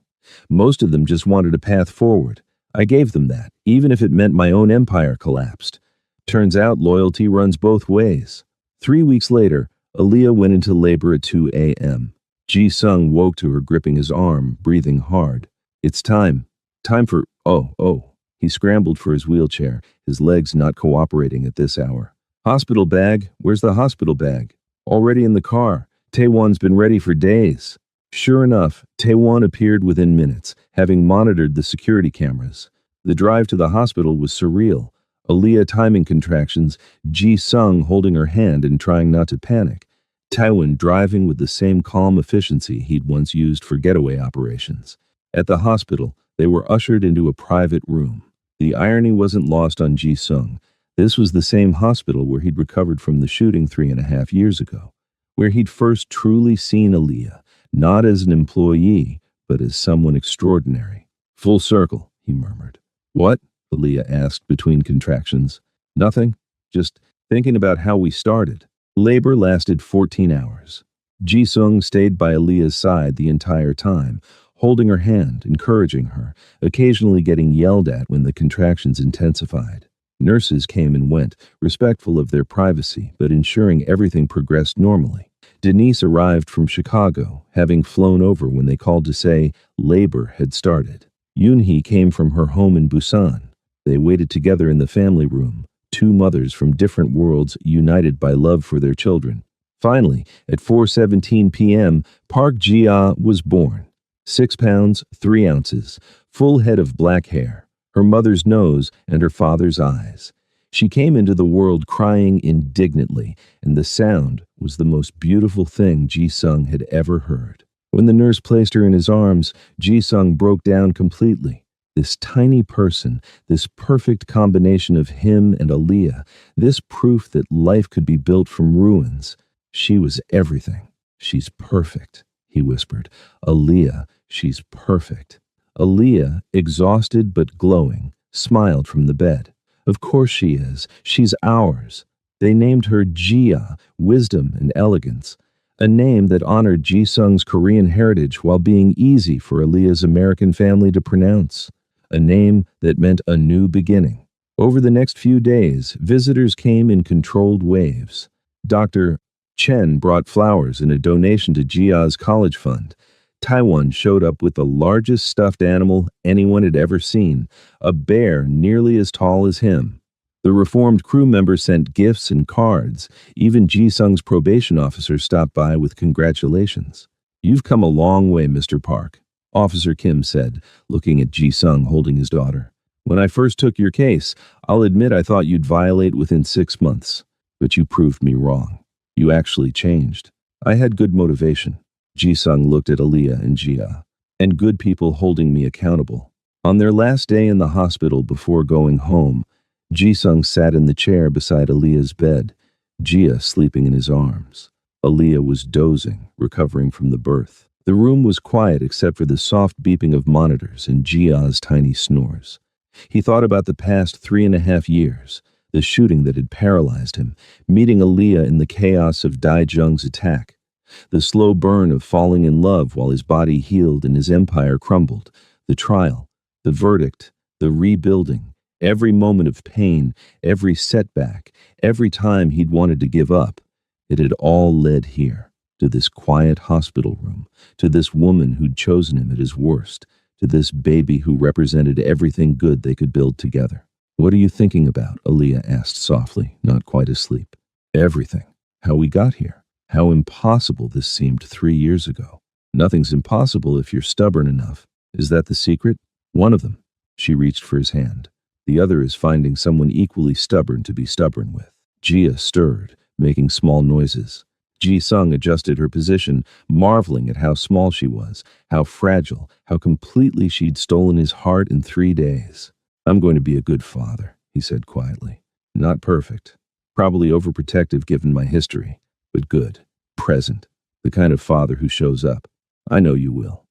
Most of them just wanted a path forward. I gave them that, even if it meant my own empire collapsed. Turns out loyalty runs both ways. 3 weeks later, Aaliyah went into labor at 2 a.m. Ji-sung woke to her gripping his arm, breathing hard. It's time. Time for... Oh. He scrambled for his wheelchair, his legs not cooperating at this hour. Hospital bag? Where's the hospital bag? Already in the car. Taewon's been ready for days. Sure enough, Taewon appeared within minutes, having monitored the security cameras. The drive to the hospital was surreal. Aaliyah timing contractions, Ji-sung holding her hand and trying not to panic. Taewon driving with the same calm efficiency he'd once used for getaway operations. At the hospital, they were ushered into a private room. The irony wasn't lost on Ji-sung. This was the same hospital where he'd recovered from the shooting 3.5 years ago, where he'd first truly seen Aaliyah, not as an employee, but as someone extraordinary. Full circle, he murmured. What? Aaliyah asked between contractions. Nothing. Just thinking about how we started. Labor lasted 14 hours. Ji-sung stayed by Aaliyah's side the entire time, holding her hand, encouraging her, occasionally getting yelled at when the contractions intensified. Nurses came and went, respectful of their privacy, but ensuring everything progressed normally. Denise arrived from Chicago, having flown over when they called to say labor had started. Yoonhee came from her home in Busan. They waited together in the family room, two mothers from different worlds united by love for their children. Finally, at 4:17 p.m., Park Ji-ah was born. 6 pounds, 3 ounces, full head of black hair, her mother's nose and her father's eyes. She came into the world crying indignantly, and the sound was the most beautiful thing Ji-sung had ever heard. When the nurse placed her in his arms, Ji-sung broke down completely. This tiny person, this perfect combination of him and Aaliyah, this proof that life could be built from ruins. She was everything. She's perfect, he whispered. Aaliyah, she's perfect. Aaliyah, exhausted but glowing, smiled from the bed. Of course she is. She's ours. They named her Jia, wisdom and elegance, a name that honored Ji-sung's Korean heritage while being easy for Aaliyah's American family to pronounce, a name that meant a new beginning. Over the next few days, visitors came in controlled waves. Dr. Chen brought flowers and a donation to Jia's college fund. Taewon showed up with the largest stuffed animal anyone had ever seen, a bear nearly as tall as him. The reformed crew member sent gifts and cards. Even Ji-sung's probation officer stopped by with congratulations. You've come a long way, Mr. Park, Officer Kim said, looking at Ji-sung holding his daughter. When I first took your case, I'll admit I thought you'd violate within 6 months, but you proved me wrong. You actually changed. I had good motivation. Ji-sung looked at Aaliyah and Jia, and good people holding me accountable. On their last day in the hospital before going home, Ji-sung sat in the chair beside Aaliyah's bed, Jia sleeping in his arms. Aaliyah was dozing, recovering from the birth. The room was quiet except for the soft beeping of monitors and Jia's tiny snores. He thought about the past 3.5 years, the shooting that had paralyzed him, meeting Aaliyah in the chaos of Dai Zheng's attack, the slow burn of falling in love while his body healed and his empire crumbled, the trial, the verdict, the rebuilding, every moment of pain, every setback, every time he'd wanted to give up. It had all led here, to this quiet hospital room, to this woman who'd chosen him at his worst, to this baby who represented everything good they could build together. "What are you thinking about?" Aaliyah asked softly, not quite asleep. "Everything. How we got here. How impossible this seemed 3 years ago. Nothing's impossible if you're stubborn enough. Is that the secret?" "One of them." She reached for his hand. "The other is finding someone equally stubborn to be stubborn with." Jia stirred, making small noises. Ji-sung adjusted her position, marveling at how small she was, how fragile, how completely she'd stolen his heart in 3 days. "I'm going to be a good father," he said quietly. "Not perfect. Probably overprotective given my history, but good. Present. The kind of father who shows up. I know you will.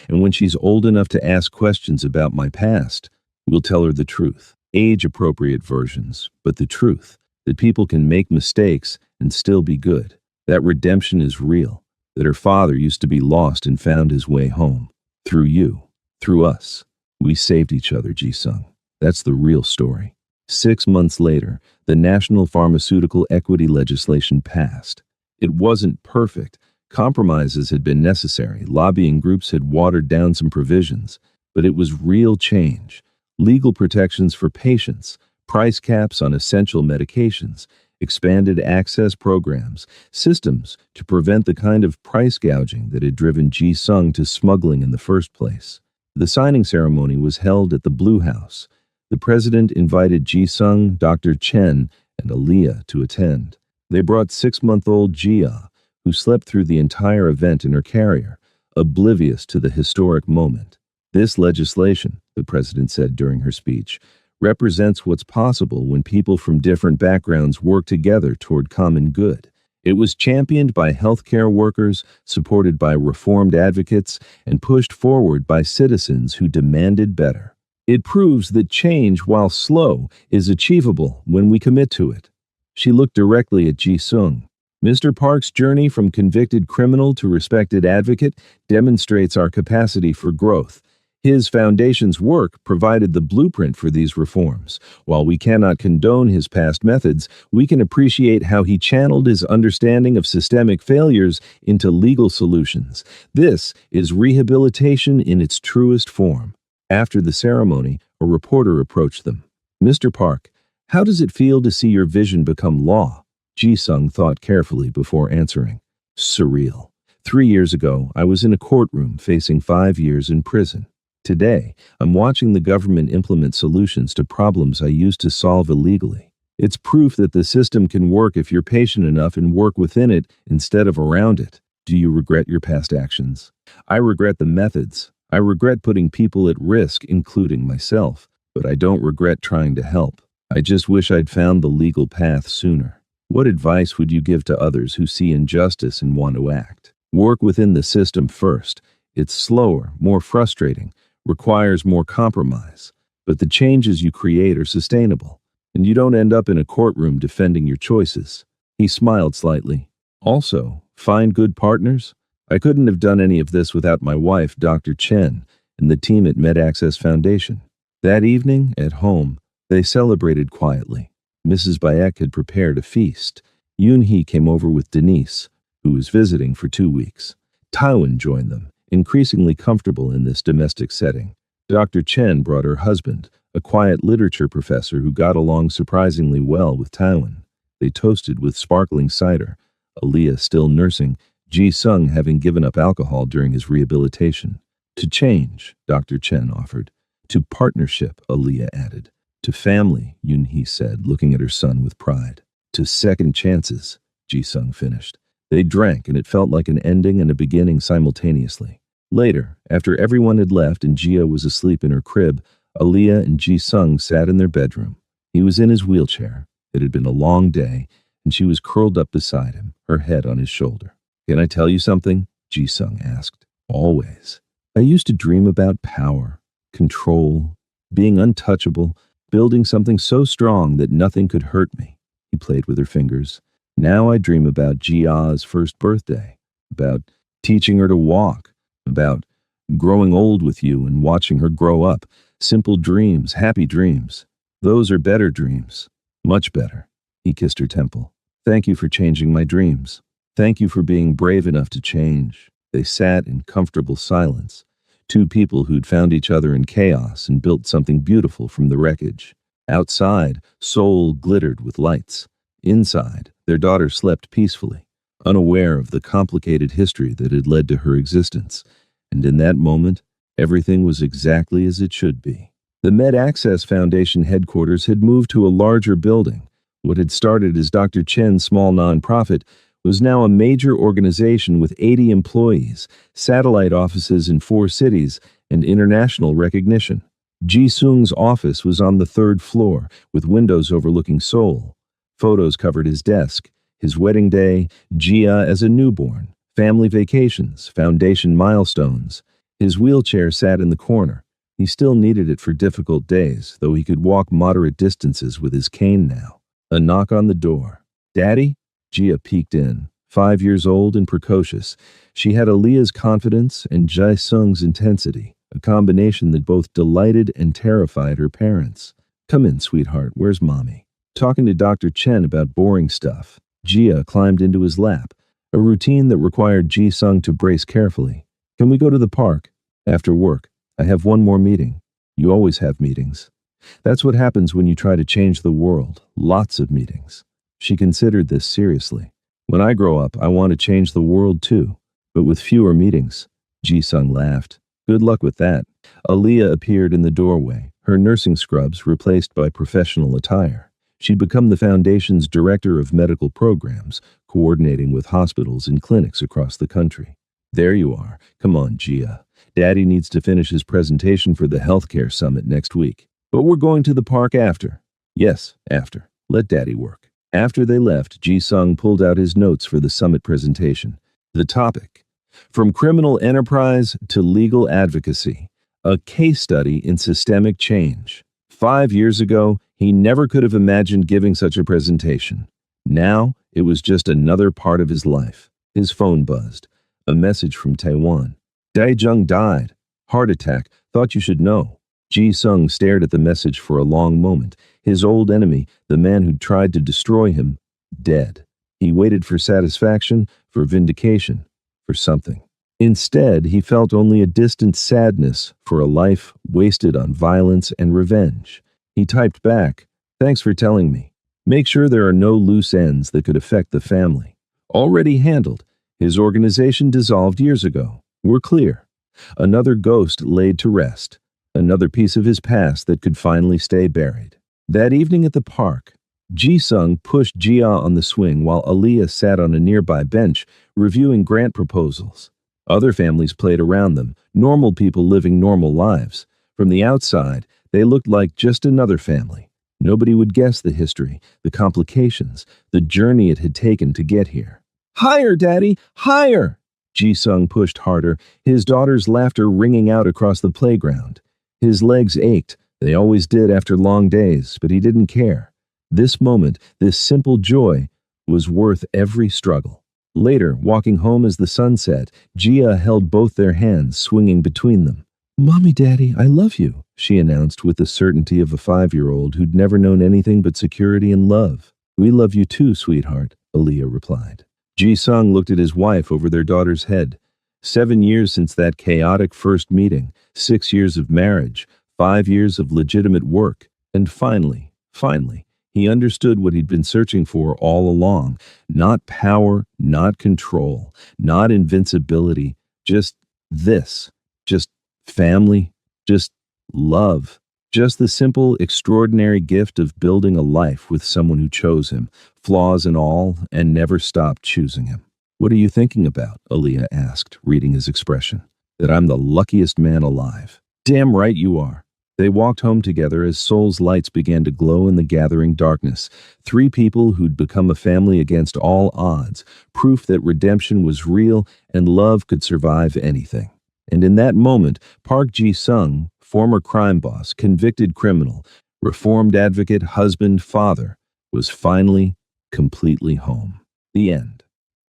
And when she's old enough to ask questions about my past, we'll tell her the truth. Age-appropriate versions, but the truth. That people can make mistakes and still be good. That redemption is real. That her father used to be lost and found his way home. Through you. Through us. We saved each other, Ji-sung. That's the real story." 6 months later, the national pharmaceutical equity legislation passed. It wasn't perfect. Compromises had been necessary. Lobbying groups had watered down some provisions. But it was real change. Legal protections for patients, price caps on essential medications, expanded access programs, systems to prevent the kind of price gouging that had driven Ji-sung to smuggling in the first place. The signing ceremony was held at the Blue House. The president invited Ji-sung, Dr. Chen, and Aaliyah to attend. They brought 6-month-old Jia, who slept through the entire event in her carrier, oblivious to the historic moment. "This legislation," the president said during her speech, "represents what's possible when people from different backgrounds work together toward common good." It was championed by healthcare workers, supported by reformed advocates, and pushed forward by citizens who demanded better. It proves that change, while slow, is achievable when we commit to it. She looked directly at Ji-sung. "Mr. Park's journey from convicted criminal to respected advocate demonstrates our capacity for growth. His foundation's work provided the blueprint for these reforms. While we cannot condone his past methods, we can appreciate how he channeled his understanding of systemic failures into legal solutions. This is rehabilitation in its truest form." After the ceremony, a reporter approached them. "Mr. Park, how does it feel to see your vision become law?" Ji-sung thought carefully before answering. "Surreal. 3 years ago, I was in a courtroom facing 5 years in prison. Today, I'm watching the government implement solutions to problems I used to solve illegally. It's proof that the system can work if you're patient enough and work within it instead of around it." "Do you regret your past actions?" "I regret the methods. I regret putting people at risk, including myself. But I don't regret trying to help. I just wish I'd found the legal path sooner." "What advice would you give to others who see injustice and want to act?" "Work within the system first. It's slower, more frustrating, requires more compromise. But the changes you create are sustainable, and you don't end up in a courtroom defending your choices." He smiled slightly. "Also, find good partners. I couldn't have done any of this without my wife, Dr. Chen, and the team at MedAccess Foundation." That evening, at home, they celebrated quietly. Mrs. Bayek had prepared a feast. Yoon-hee came over with Denise, who was visiting for 2 weeks. Taiwan joined them, increasingly comfortable in this domestic setting. Dr. Chen brought her husband, a quiet literature professor who got along surprisingly well with Taiwan. They toasted with sparkling cider, Aaliyah still nursing, Ji-sung having given up alcohol during his rehabilitation. "To change," Dr. Chen offered. "To partnership," Aaliyah added. "To family," Yoon-hee said, looking at her son with pride. "To second chances," Ji-sung finished. They drank, and it felt like an ending and a beginning simultaneously. Later, after everyone had left and Jia was asleep in her crib, Aaliyah and Ji-sung sat in their bedroom. He was in his wheelchair. It had been a long day, and she was curled up beside him, her head on his shoulder. "Can I tell you something?" Ji-sung asked. Always. I used to dream about power, control, being untouchable, building something so strong that nothing could hurt me. He played with her fingers. Now I dream about Jia's first birthday, about teaching her to walk, about growing old with you and watching her grow up. Simple dreams, happy dreams. Those are better dreams. Much better. He kissed her temple. Thank you for changing my dreams. Thank you for being brave enough to change. They sat in comfortable silence. Two people who'd found each other in chaos and built something beautiful from the wreckage. Outside, Seoul glittered with lights. Inside, their daughter slept peacefully, unaware of the complicated history that had led to her existence. And in that moment, everything was exactly as it should be. The Med Access Foundation headquarters had moved to a larger building. What had started as Dr. Chen's small nonprofit was now a major organization with 80 employees, satellite offices in 4 cities, and international recognition. Ji Sung's office was on the 3rd floor, with windows overlooking Seoul. Photos covered his desk, his wedding day, Jia as a newborn, family vacations, foundation milestones. His wheelchair sat in the corner. He still needed it for difficult days, though he could walk moderate distances with his cane now. A knock on the door. "Daddy?" Jia peeked in. 5 years old and precocious, she had Aaliyah's confidence and Jae Sung's intensity, a combination that both delighted and terrified her parents. "Come in, sweetheart. Where's Mommy?" Talking to Dr. Chen about boring stuff. Jia climbed into his lap, a routine that required Ji Sung to brace carefully. "Can we go to the park?" "After work. I have one more meeting." "You always have meetings." "That's what happens when you try to change the world. Lots of meetings." She considered this seriously. "When I grow up, I want to change the world too, but with fewer meetings." Ji Sung laughed. "Good luck with that." Aaliyah appeared in the doorway, her nursing scrubs replaced by professional attire. She'd become the foundation's director of medical programs, coordinating with hospitals and clinics across the country. "There you are. Come on, Jia. Daddy needs to finish his presentation for the healthcare summit next week. But we're going to the park after." "Yes, after. Let Daddy work." After they left, Ji Sung pulled out his notes for the summit presentation. The topic: From Criminal Enterprise to Legal Advocacy, a case study in systemic change. 5 years ago, he never could have imagined giving such a presentation. Now, it was just another part of his life. His phone buzzed. A message from Taiwan. "Daijung died. Heart attack. Thought you should know." Ji Sung stared at the message for a long moment. His old enemy, the man who'd tried to destroy him, dead. He waited for satisfaction, for vindication, for something. Instead, he felt only a distant sadness for a life wasted on violence and revenge. He typed back, "Thanks for telling me. Make sure there are no loose ends that could affect the family." Already handled. His organization dissolved years ago. We're clear. Another ghost laid to rest. Another piece of his past that could finally stay buried. That evening at the park, Ji Sung pushed Jia on the swing while Aaliyah sat on a nearby bench reviewing grant proposals. Other families played around them, normal people living normal lives. From the outside, they looked like just another family. Nobody would guess the history, the complications, the journey it had taken to get here. "Higher, Daddy! Higher!" Ji Sung pushed harder, his daughter's laughter ringing out across the playground. His legs ached. They always did after long days, but he didn't care. This moment, this simple joy, was worth every struggle. Later, walking home as the sun set, Jia held both their hands, swinging between them. "Mommy, Daddy, I love you," she announced with the certainty of a 5-year-old who'd never known anything but security and love. "We love you too, sweetheart," Aaliyah replied. Ji Sung looked at his wife over their daughter's head. 7 years since that chaotic first meeting, 6 years of marriage, 5 years of legitimate work, and finally, he understood what he'd been searching for all along. Not power, not control, not invincibility, just this, just family, just love, just the simple, extraordinary gift of building a life with someone who chose him, flaws and all, and never stopped choosing him. "What are you thinking about?" Aaliyah asked, reading his expression. "That I'm the luckiest man alive." "Damn right you are." They walked home together as Seoul's lights began to glow in the gathering darkness. 3 people who'd become a family against all odds, proof that redemption was real and love could survive anything. And in that moment, Park Ji-sung, former crime boss, convicted criminal, reformed advocate, husband, father, was finally completely home. The end.